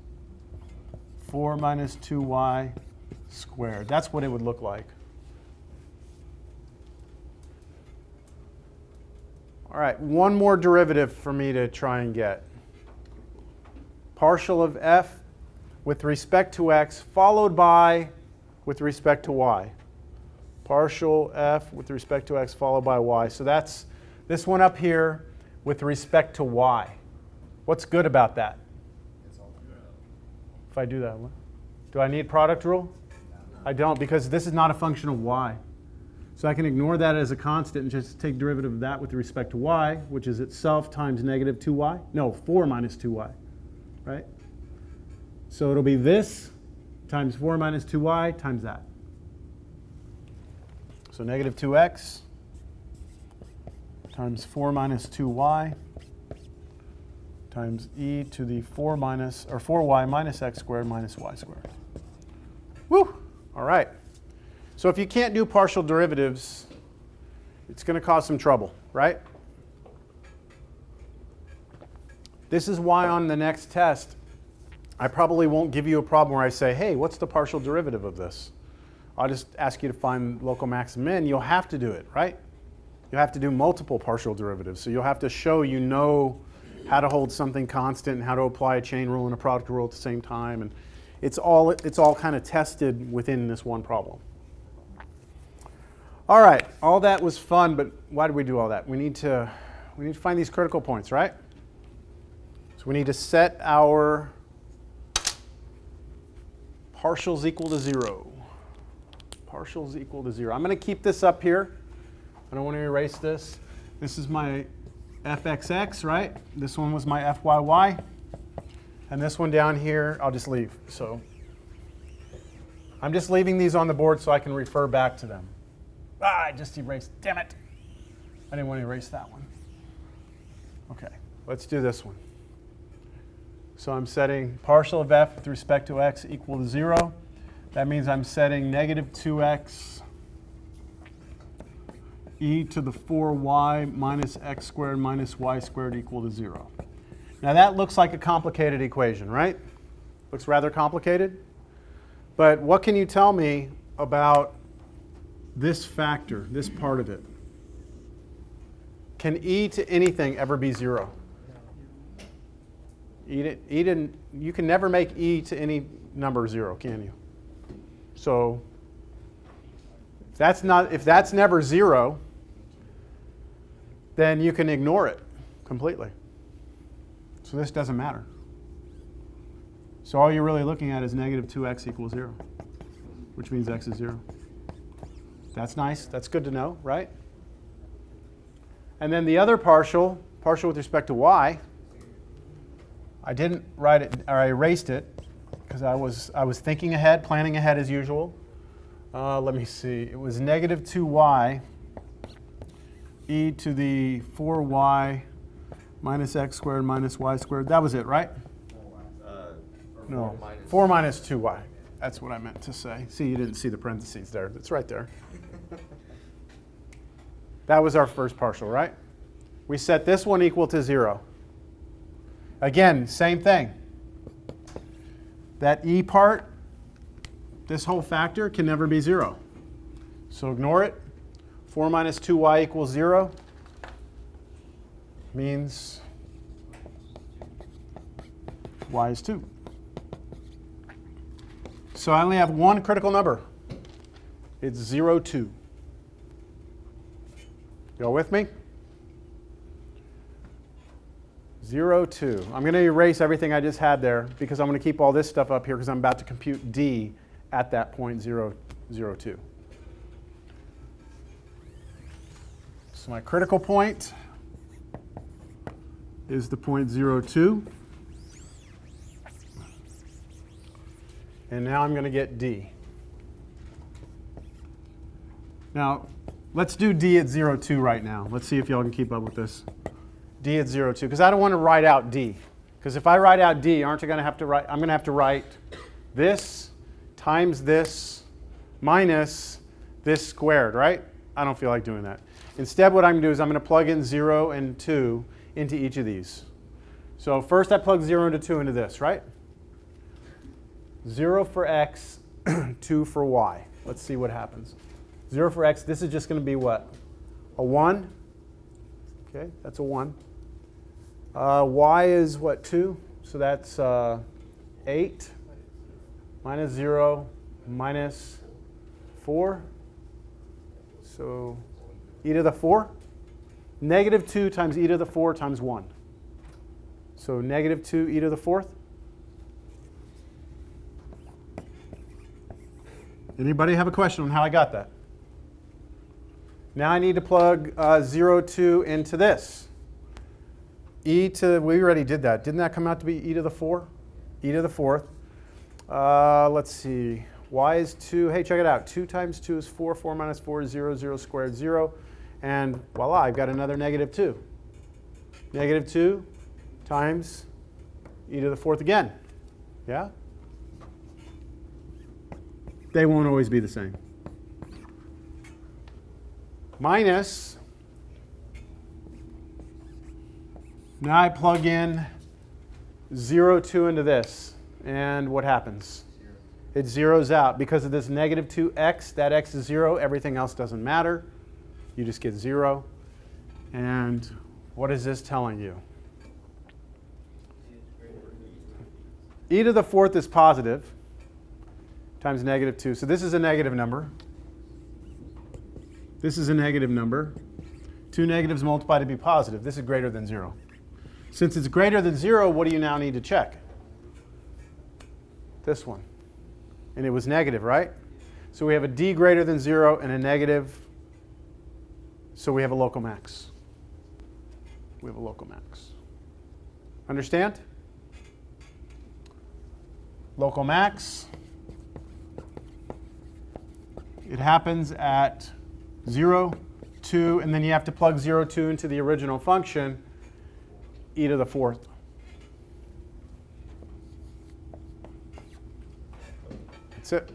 4 minus 2y squared. That's what it would look like. All right, one more derivative for me to try and get. Partial of f with respect to x followed by with respect to y. Partial f with respect to x followed by y. So that's this one up here with respect to y. What's good about that? If I do that, do I need product rule? I don't, because this is not a function of y. So I can ignore that as a constant and just take derivative of that with respect to y, which is itself times negative 2y. No, 4 minus 2y, right? So it'll be this times 4 minus 2y times that. So negative 2x times 4 minus 2y times e to the 4y minus x squared minus y squared. Woo! All right. So if you can't do partial derivatives, it's going to cause some trouble, right? This is why on the next test, I probably won't give you a problem where I say, hey, what's the partial derivative of this? I'll just ask you to find local max and min. You'll have to do it, right? You'll have to do multiple partial derivatives. So you'll have to show you know how to hold something constant and how to apply a chain rule and a product rule at the same time. And it's all kind of tested within this one problem. All right, all that was fun, but why did we do all that? We need to find these critical points, right? So we need to set our partials equal to 0. Partials equal to 0. I'm going to keep this up here. I don't want to erase this. This is my fxx, right? This one was my fyy. And this one down here, I'll just leave. So I'm just leaving these on the board so I can refer back to them. I just erased. Damn it. I didn't want to erase that one. Okay, let's do this one. So I'm setting partial of f with respect to x equal to 0. That means I'm setting negative 2x e to the 4y minus x squared minus y squared equal to 0. Now that looks like a complicated equation, right? Looks rather complicated. But what can you tell me about this factor, this part of it? Can e to anything ever be 0? You can never make e to any number 0, can you? So if that's never 0, then you can ignore it completely. So this doesn't matter. So all you're really looking at is negative 2x equals 0, which means x is 0. That's nice. That's good to know, right? And then the other partial with respect to y, I didn't write it, or I erased it, because I was thinking ahead, planning ahead as usual. Let me see. It was negative 2y e to the 4y minus x squared minus y squared. That was it, right? No, 4 minus 2y. That's what I meant to say. See, you didn't see the parentheses there. It's right there. That was our first partial, right? We set this one equal to 0. Again, same thing. That e part, this whole factor, can never be 0. So ignore it. 4 minus 2y equals 0 means y is 2. So I only have one critical number. It's 0, 2. Y'all with me? 0, 2. I'm going to erase everything I just had there because I'm going to keep all this stuff up here because I'm about to compute d at that point 0, 0, 2. So my critical point is the point 0, 2. And now I'm going to get d. Now, let's do d at 0, 2 right now. Let's see if y'all can keep up with this. D at 0, 2, because I don't want to write out d. Because if I write out d, aren't I going to have to write? I'm going to have to write this times this minus this squared, right? I don't feel like doing that. Instead, what I'm going to do is I'm going to plug in 0 and 2 into each of these. So first I plug 0 into 2 into this, right? 0 for x, 2 for y. Let's see what happens. 0 for x, this is just going to be what? A 1. Okay, that's a 1. Y is what, 2? So that's 8 minus 0 minus 4. So e to the 4. Negative 2 times e to the 4 times 1. So negative 2 e to the 4th. Anybody have a question on how I got that? Now I need to plug 0, 2 into this. E to, we already did that. Didn't that come out to be e to the 4? E to the 4th. Let's see. Y is 2. Hey, check it out. 2 times 2 is 4. 4 minus 4 is 0. 0 squared, 0. And voila, I've got another negative 2. Negative 2 times e to the 4th again. Yeah? They won't always be the same. Minus, now I plug in 0, 2 into this. And what happens? It zeroes out. Because of this negative 2x, that x is 0. Everything else doesn't matter. You just get 0. And what is this telling you? E to the 4th is positive times negative 2. So this is a negative number. This is a negative number. 2 negatives multiplied to be positive. This is greater than 0. Since it's greater than 0, what do you now need to check? This one. And it was negative, right? So we have a d greater than 0 and a negative. So we have a local max. We have a local max. Understand? Local max. It happens at 0, 2, and then you have to plug 0, 2 into the original function, e to the 4th. That's it.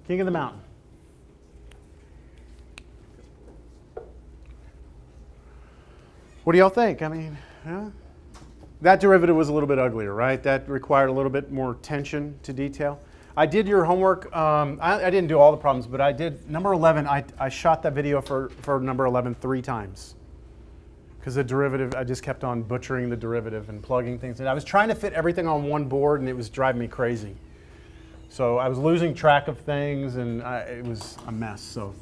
King of the mountain. What do y'all think? I mean, yeah. That derivative was a little bit uglier, right? That required a little bit more attention to detail. I did your homework. I didn't do all the problems, but I did number 11. I shot that video for number 11 3 times. Because the derivative, I just kept on butchering the derivative and plugging things in. I was trying to fit everything on one board, and it was driving me crazy. So I was losing track of things, and it was a mess. So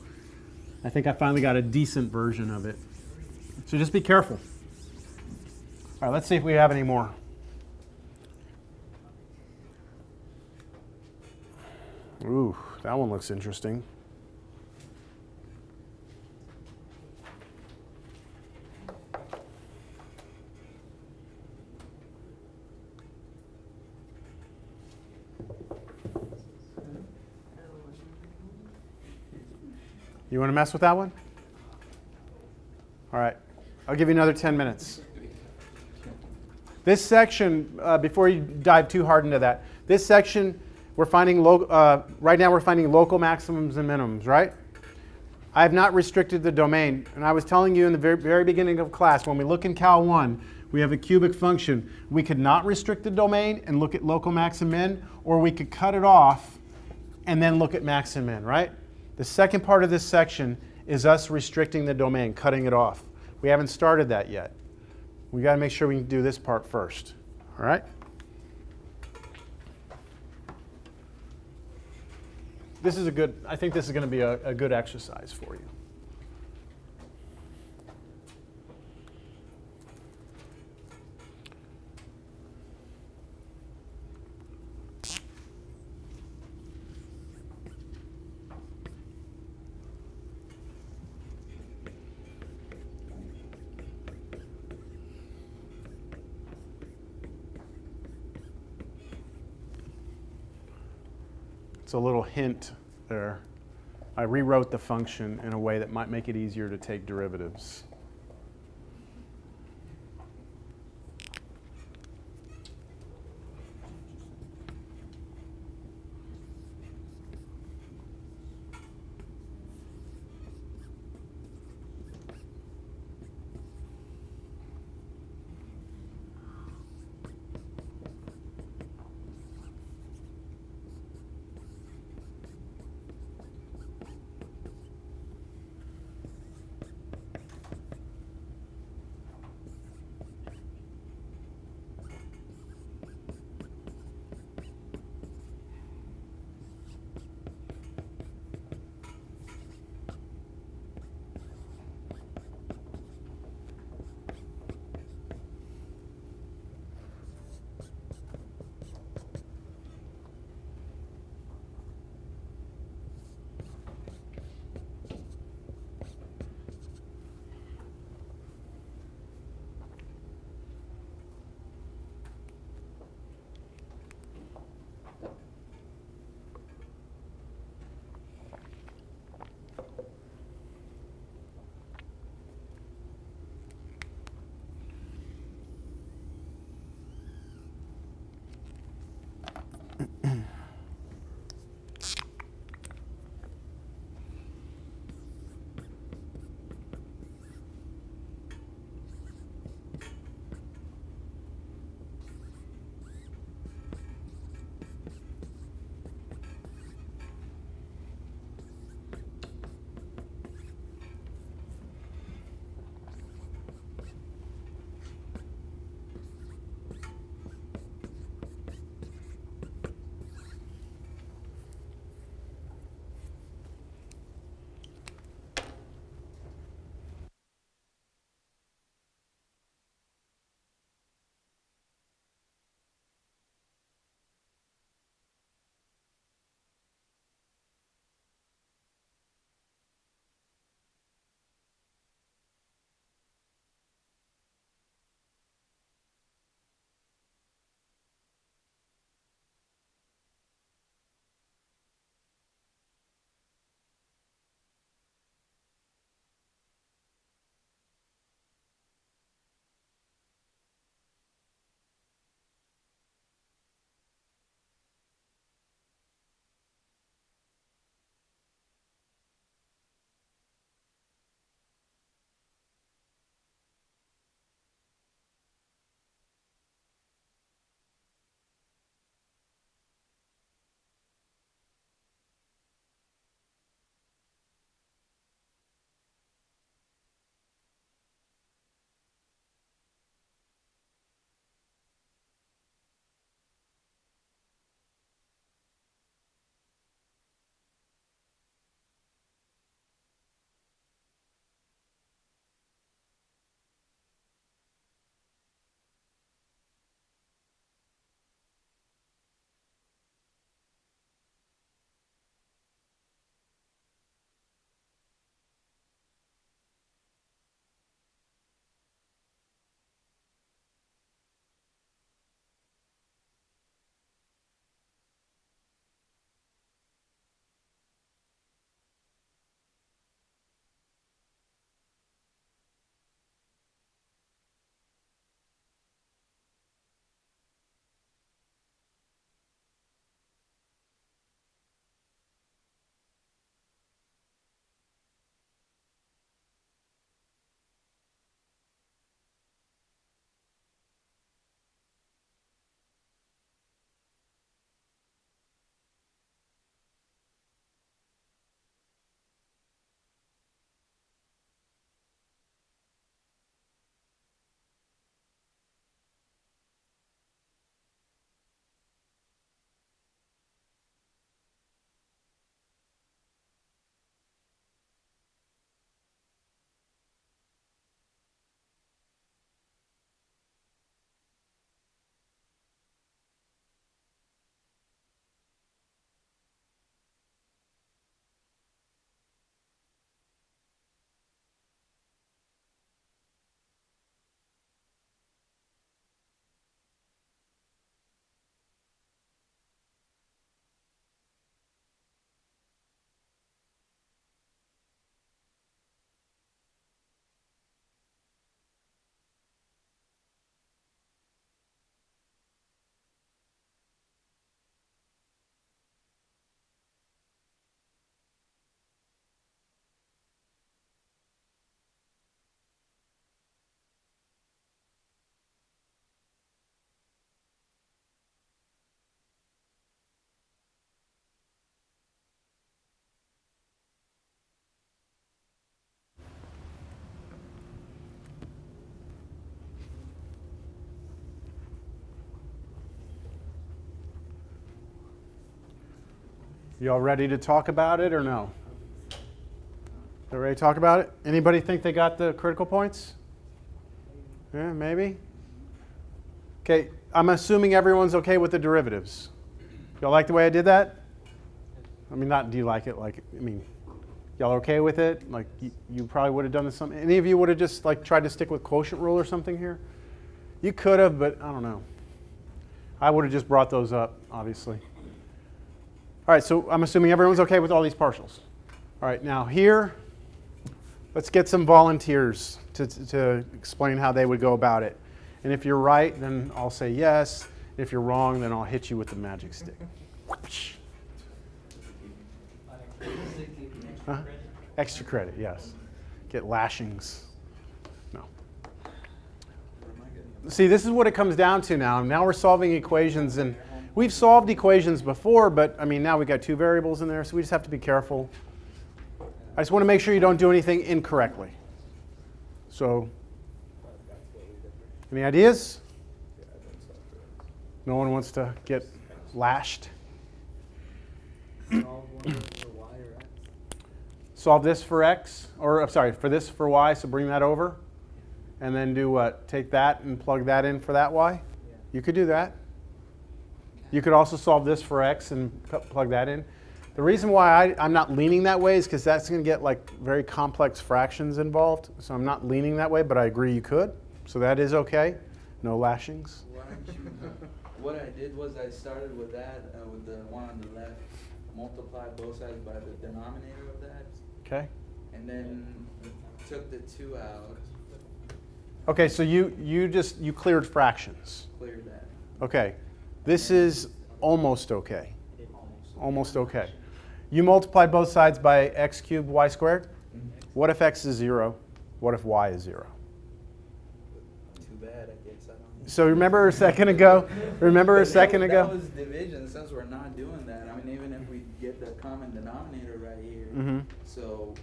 I think I finally got a decent version of it. So just be careful. All right, let's see if we have any more. Ooh, that one looks interesting. You want to mess with that one? All right. I'll give you another 10 minutes. This section, before you dive too hard into that, this section, right now we're finding local maximums and minimums, right? I have not restricted the domain. And I was telling you in the very, very beginning of class, when we look in Cal 1, we have a cubic function. We could not restrict the domain and look at local max and min, or we could cut it off and then look at max and min, right? The second part of this section is us restricting the domain, cutting it off. We haven't started that yet. We got to make sure we can do this part first. All right? I think this is going to be a good exercise for you. It's a little hint there. I rewrote the function in a way that might make it easier to take derivatives. Y'all ready to talk about it or no? They ready to talk about it? Anybody think they got the critical points? Yeah, maybe. Okay, I'm assuming everyone's okay with the derivatives. Y'all like the way I did that? I mean, not do you like it? Like, I mean, y'all okay with it? Like, you probably would have done this. Something. Any of you would have just like tried to stick with quotient rule or something here? You could have, but I don't know. I would have just brought those up, obviously. All right, so I'm assuming everyone's okay with all these partials. All right, now here, let's get some volunteers to explain how they would go about it. And if you're right, then I'll say yes. If you're wrong, then I'll hit you with the magic stick. Huh? Extra credit, yes. Get lashings. No. See, this is what it comes down to now. Now we're solving equations, and we've solved equations before, but I mean, now we've got two variables in there, so we just have to be careful. I just want to make sure you don't do anything incorrectly. So, any ideas? No one wants to get lashed? Solve one for y or x. Solve this for x, or I'm sorry, for this for y, so bring that over. And then do what? Take that and plug that in for that y? Yeah. You could do that. You could also solve this for x and plug that in. The reason why I'm not leaning that way is because that's going to get like very complex fractions involved. So I'm not leaning that way, but I agree you could. So that is okay. No lashings. Why don't you, what I did was I started with that, with the one on the left, multiplied both sides by the denominator of that, Okay. and then took the 2 out, Okay, so you cleared fractions. cleared that. Okay. This is almost okay. Almost okay. You multiply both sides by x cubed y squared. What if x is 0? What if y is 0? Too bad, I guess. I don't. So remember a second ago? Remember a second That ago? was division. Since we're not doing that, I mean, even if we get the common denominator right here, Mm-hmm. so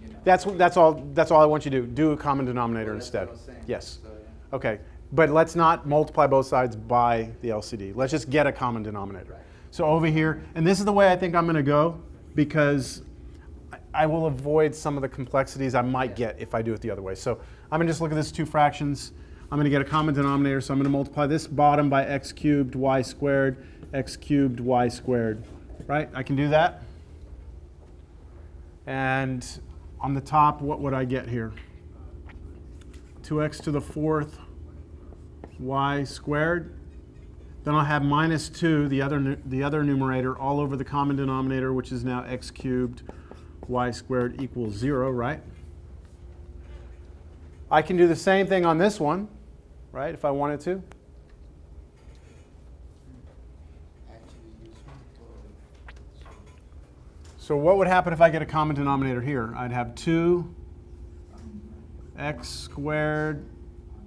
you know. That's all I want you to do. Do a common denominator Well, that's instead. what I was saying. Yes. So, yeah. Okay. But let's not multiply both sides by the LCD. Let's just get a common denominator. Right. So over here, and this is the way I think I'm going to go because I will avoid some of the complexities I might get if I do it the other way. So I'm going to just look at this two fractions. I'm going to get a common denominator, so I'm going to multiply this bottom by x cubed y squared, x cubed y squared. Right? I can do that. And on the top, what would I get here? 2x to the fourth y squared. Then I'll have minus 2, the other numerator, all over the common denominator, which is now x cubed y squared equals 0, right? I can do the same thing on this one, right, if I wanted to. So what would happen if I get a common denominator here? I'd have 2 x squared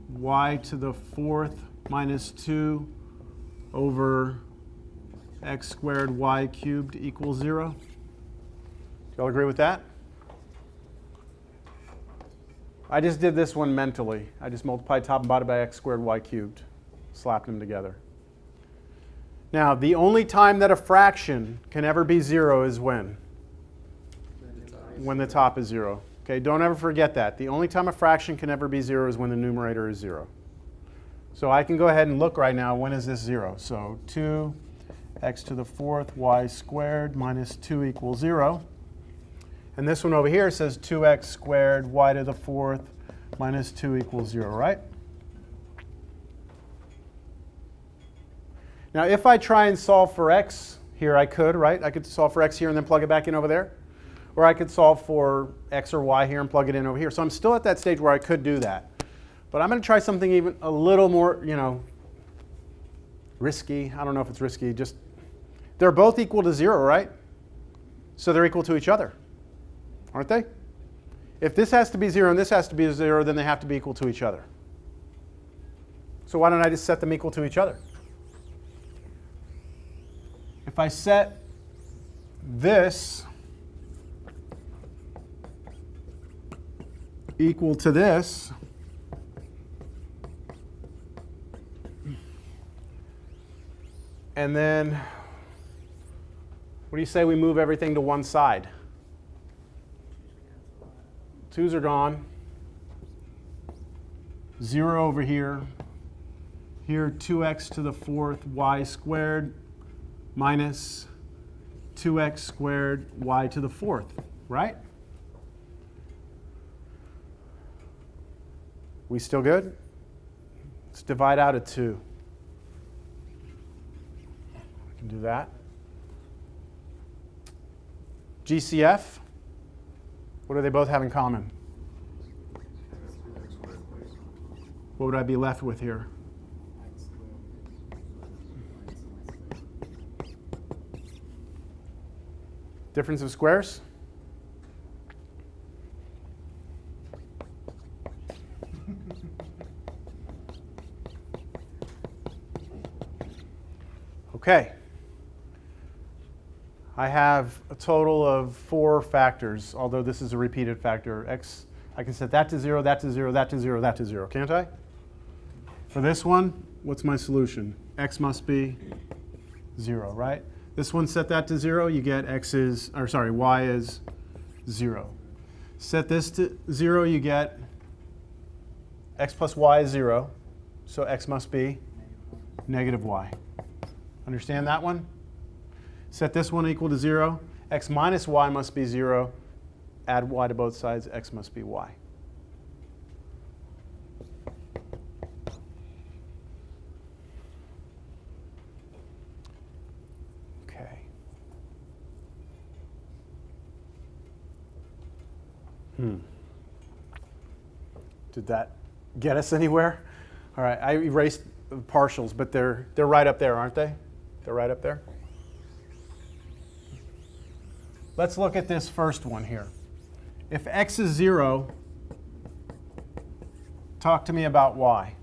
y to the fourth minus 2 over x squared y cubed equals 0. Do y'all agree with that? I just did this one mentally. I just multiplied top and bottom by x squared y cubed. Slapped them together. Now, the only time that a fraction can ever be 0 is when? When the top is 0. Okay, don't ever forget that. The only time a fraction can ever be 0 is when the numerator is 0. So I can go ahead and look right now, when is this 0? So 2x to the fourth y squared minus 2 equals 0. And this one over here says 2x squared y to the fourth minus 2 equals 0, right? Now if I try and solve for x here, I could, right? I could solve for x here and then plug it back in over there. Or I could solve for x or y here and plug it in over here. So I'm still at that stage where I could do that. But I'm going to try something even a little more, risky. I don't know if it's risky. Just they're both equal to 0, right? So they're equal to each other, aren't they? If this has to be 0 and this has to be 0, then they have to be equal to each other. So why don't I just set them equal to each other? If I set this equal to this, and then What do you say we move everything to one side? 2's are gone. 0 over here. Here, 2x to the 4th y squared minus 2x squared y to the 4th, right? We still good? Let's divide out at 2. We can do that. GCF, what do they both have in common? What would I be left with here? Difference of squares? Okay. I have a total of 4 factors, although this is a repeated factor. X, I can set that to 0, that to 0, that to 0, that to 0, can't I? For this one, what's my solution? X must be 0, right? This one, set that to 0, you get y is 0. Set this to 0, you get x plus y is 0, so x must be negative y. Understand that one? Set this one equal to 0, x minus y must be 0, add y to both sides, x must be y. Did that get us anywhere? All right, I erased the partials, but they're right up there, aren't they? They're right up there. Let's look at this first one here. If x is 0, talk to me about y.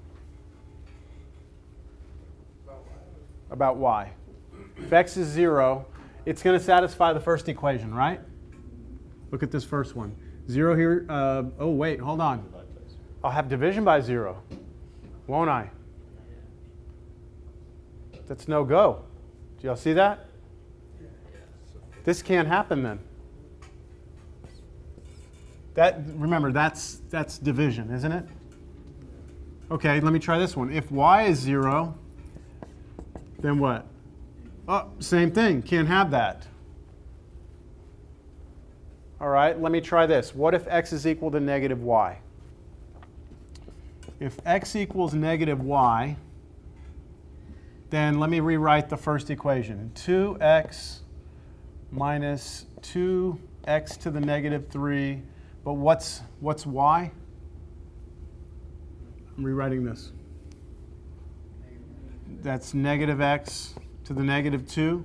About y. If x is 0, it's going to satisfy the first equation, right? Look at this first one. 0 here. Oh, wait, hold on. I'll have division by 0, won't I? That's no go. Do y'all see that? This can't happen then. Remember, that's division, isn't it? Okay, let me try this one. If y is 0, then what? Oh, same thing. Can't have that. All right, let me try this. What if x is equal to negative y? If x equals negative y, then let me rewrite the first equation. 2x minus 2x to the negative 3. But what's y? I'm rewriting this. That's negative x to the negative 2,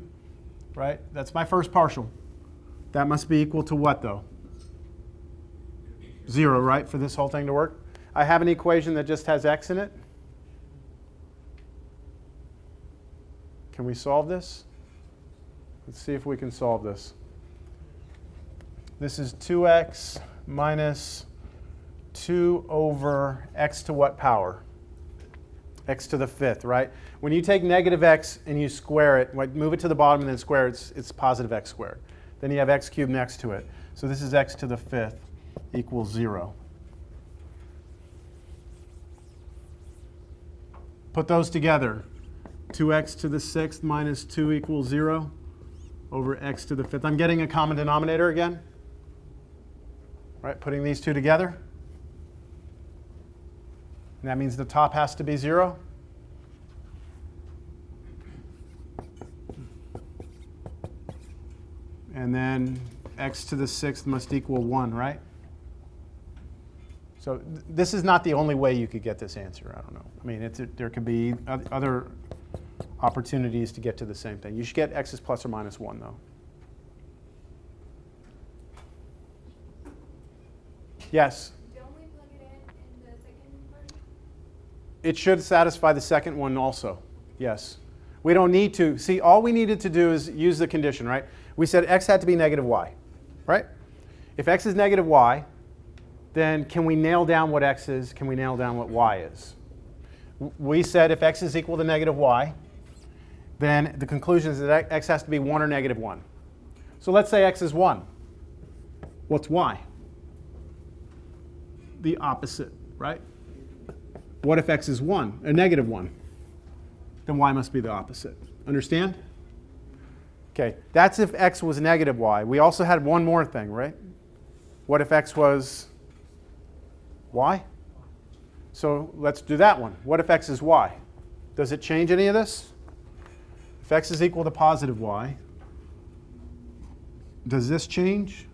right? That's my first partial. That must be equal to what, though? 0, right, for this whole thing to work? I have an equation that just has x in it. Can we solve this? Let's see if we can solve this. This is 2x minus 2 over x to what power? X to the 5th, right? When you take negative x and you square it, move it to the bottom and then square it, it's positive x squared. Then you have x cubed next to it. So this is x to the 5th equals 0. Put those together. 2x to the 6th minus 2 equals 0 over x to the 5th. I'm getting a common denominator again. Right, putting these two together. And that means the top has to be 0. And then x to the 6th must equal 1, right? So this is not the only way you could get this answer. I don't know. I mean, there could be other opportunities to get to the same thing. You should get x is plus or minus 1, though. Yes? Don't we plug it in the second part? It should satisfy the second one also. Yes. We don't need to. See, all we needed to do is use the condition, right? We said x had to be negative y, right? If x is negative y, then can we nail down what x is? Can we nail down what y is? We said if x is equal to negative y, then the conclusion is that x has to be 1 or negative 1. So let's say x is 1. What's y? The opposite, right? What if x is 1, a negative 1? Then y must be the opposite. Understand? Okay, that's if x was negative y. We also had one more thing, right? What if x was y? So let's do that one. What if x is y? Does it change any of this? If x is equal to positive y, does this change?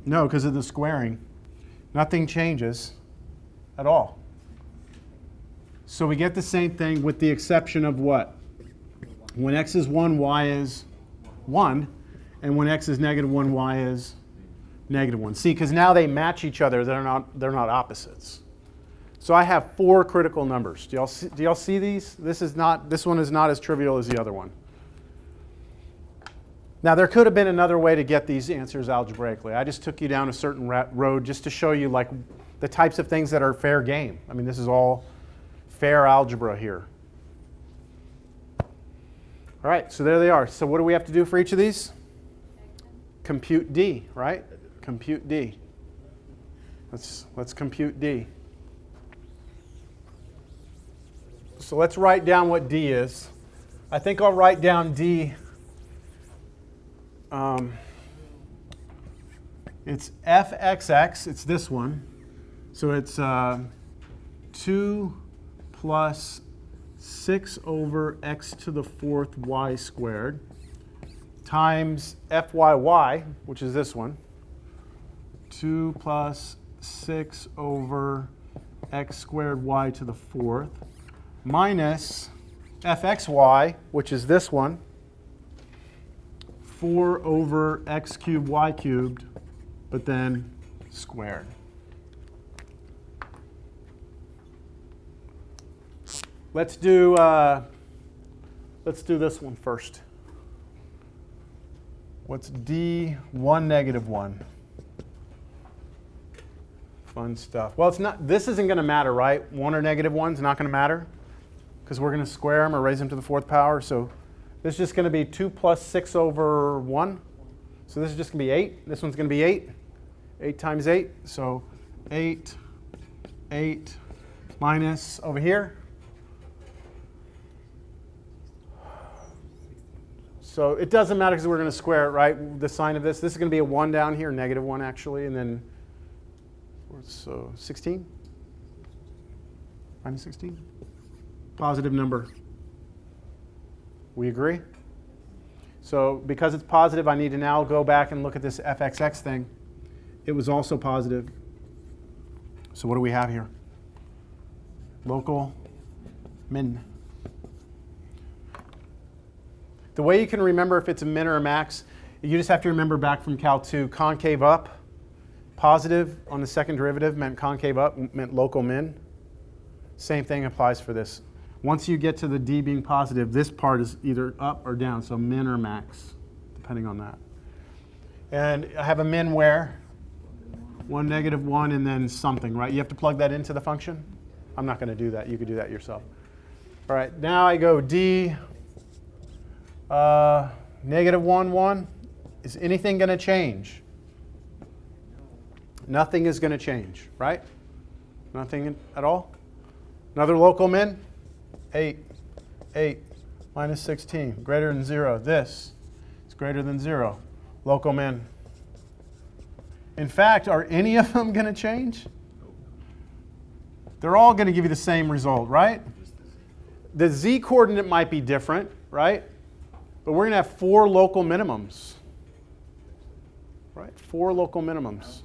No, because of the squaring. Nothing changes at all. So we get the same thing with the exception of what? When x is 1, y is 1. And when x is negative 1, y is negative 1. See, because now they match each other. They're not opposites. So I have 4 critical numbers. Do y'all see these? This one is not as trivial as the other one. Now, there could have been another way to get these answers algebraically. I just took you down a certain road just to show you like the types of things that are fair game. I mean, this is all fair algebra here. All right, so there they are. So what do we have to do for each of these? Compute D, right? Compute D. Let's compute D. So let's write down what D is. I think I'll write down D. It's fxx, it's this one. So it's 2 plus 6 over x to the 4th y squared times fyy, which is this one. 2 plus 6 over x squared y to the 4th minus fxy, which is this one. 4 over x cubed y cubed, but then squared. Let's do this one first. What's D1 negative 1? Fun stuff. Well, it's not. This isn't going to matter, right? 1 or negative 1 is not going to matter because we're going to square them or raise them to the 4th power. So this is just going to be 2 plus 6 over 1. So this is just going to be 8. This one's going to be 8. 8 times 8. So 8 minus over here. So it doesn't matter because we're going to square it, right? The sign of this. This is going to be a 1 down here, negative 1 actually, and then so 16? Minus 16? Positive number. We agree? So because it's positive, I need to now go back and look at this fxx thing. It was also positive. So what do we have here? Local min. The way you can remember if it's a min or a max, you just have to remember back from Cal 2, concave up, positive on the second derivative meant concave up, meant local min. Same thing applies for this. Once you get to the D being positive, this part is either up or down, so min or max, depending on that. And I have a min where? 1, negative 1, and then something, right? You have to plug that into the function? I'm not going to do that. You could do that yourself. All right, now I go D, negative 1, 1. Is anything going to change? Nothing is going to change, right? Nothing at all? Another local min? 8 minus 16, greater than 0. This is greater than 0. Local min. In fact, are any of them going to change? They're all going to give you the same result, right? The z coordinate might be different, right? But we're going to have 4 local minimums. Right? 4 local minimums.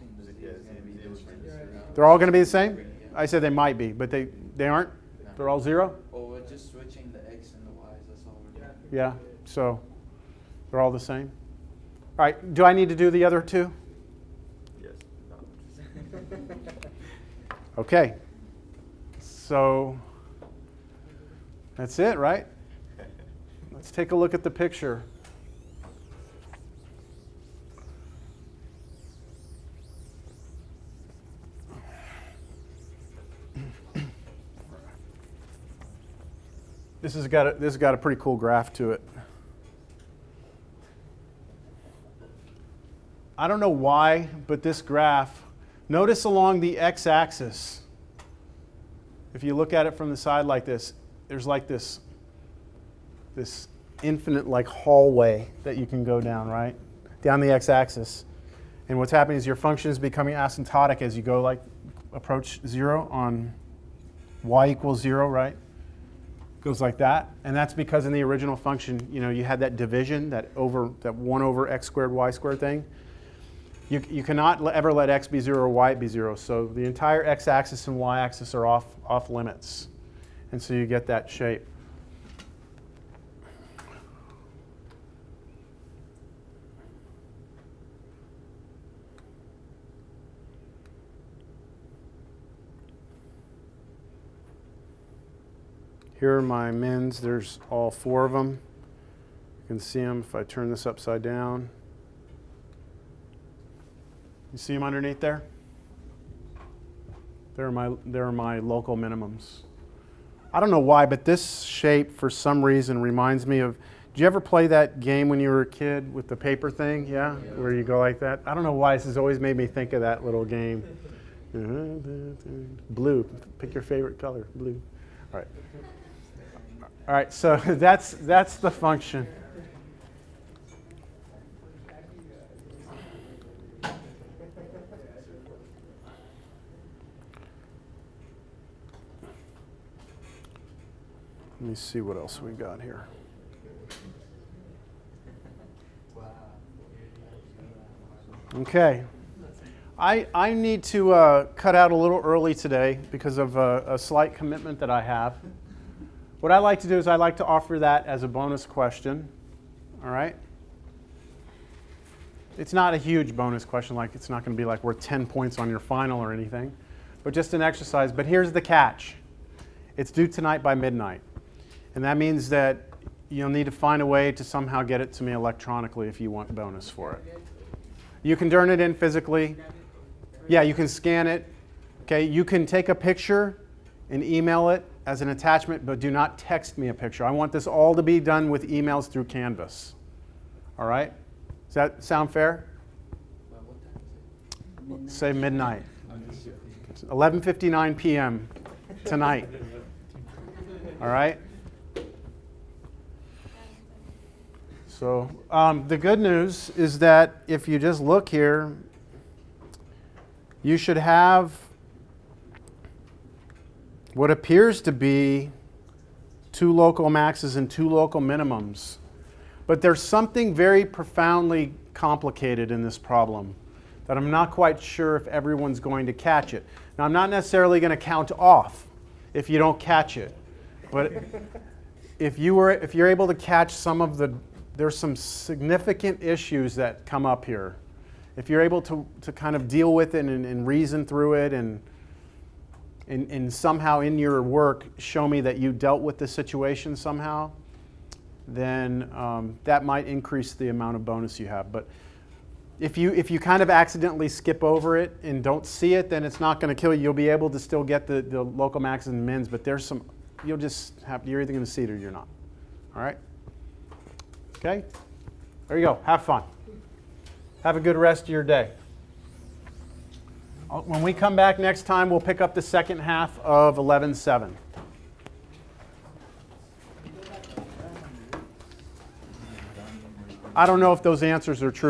They're all going to be the same? I said they might be, but they aren't? They're all 0? Well, we're just switching the x and the y's, that's all we're doing. Yeah, so they're all the same. All right, do I need to do the other 2? Yes. Okay. So that's it, right? Let's take a look at the picture. This has got a pretty cool graph to it. I don't know why, but this graph, notice along the x-axis, if you look at it from the side like this, there's like this infinite like hallway that you can go down, right? Down the x-axis. And what's happening is your function is becoming asymptotic as you go like approach 0 on y equals 0, right? Goes like that. And that's because in the original function, you had that division, that 1 over x squared y squared thing. You cannot ever let x be 0 or y be 0. So the entire x-axis and y-axis are off limits. And so you get that shape. Here are my mins. There's all 4 of them. You can see them if I turn this upside down. You see them underneath there? They're my local minimums. I don't know why, but this shape for some reason reminds me of, did you ever play that game when you were a kid with the paper thing? Yeah? Where you go like that? I don't know why, this has always made me think of that little game. Blue. Pick your favorite color. Blue. All right. All right, so that's the function. Let me see what else we got here. Okay. I need to cut out a little early today because of a slight commitment that I have. What I like to do is I like to offer that as a bonus question. All right? It's not a huge bonus question, like it's not going to be like worth 10 points on your final or anything, but just an exercise. But here's the catch. It's due tonight by midnight. And that means that you'll need to find a way to somehow get it to me electronically if you want bonus for it. You can turn it in physically. Yeah, you can scan it. Okay, you can take a picture and email it as an attachment, but do not text me a picture. I want this all to be done with emails through Canvas. All right? Does that sound fair? Say midnight. It's 11:59 p.m. tonight. All right? So the good news is that if you just look here, you should have what appears to be 2 local maxes and 2 local minimums. But there's something very profoundly complicated in this problem that I'm not quite sure if everyone's going to catch it. Now, I'm not necessarily going to count off if you don't catch it. But if you're able to catch there's some significant issues that come up here. If you're able to kind of deal with it and reason through it and somehow in your work show me that you dealt with the situation somehow, then that might increase the amount of bonus you have. But if you kind of accidentally skip over it and don't see it, then it's not going to kill you. You'll be able to still get the local maxes and mins, but you're either going to see it or you're not. All right? Okay? There you go. Have fun. Have a good rest of your day. When we come back next time, we'll pick up the second half of 11:7. I don't know if those answers are true.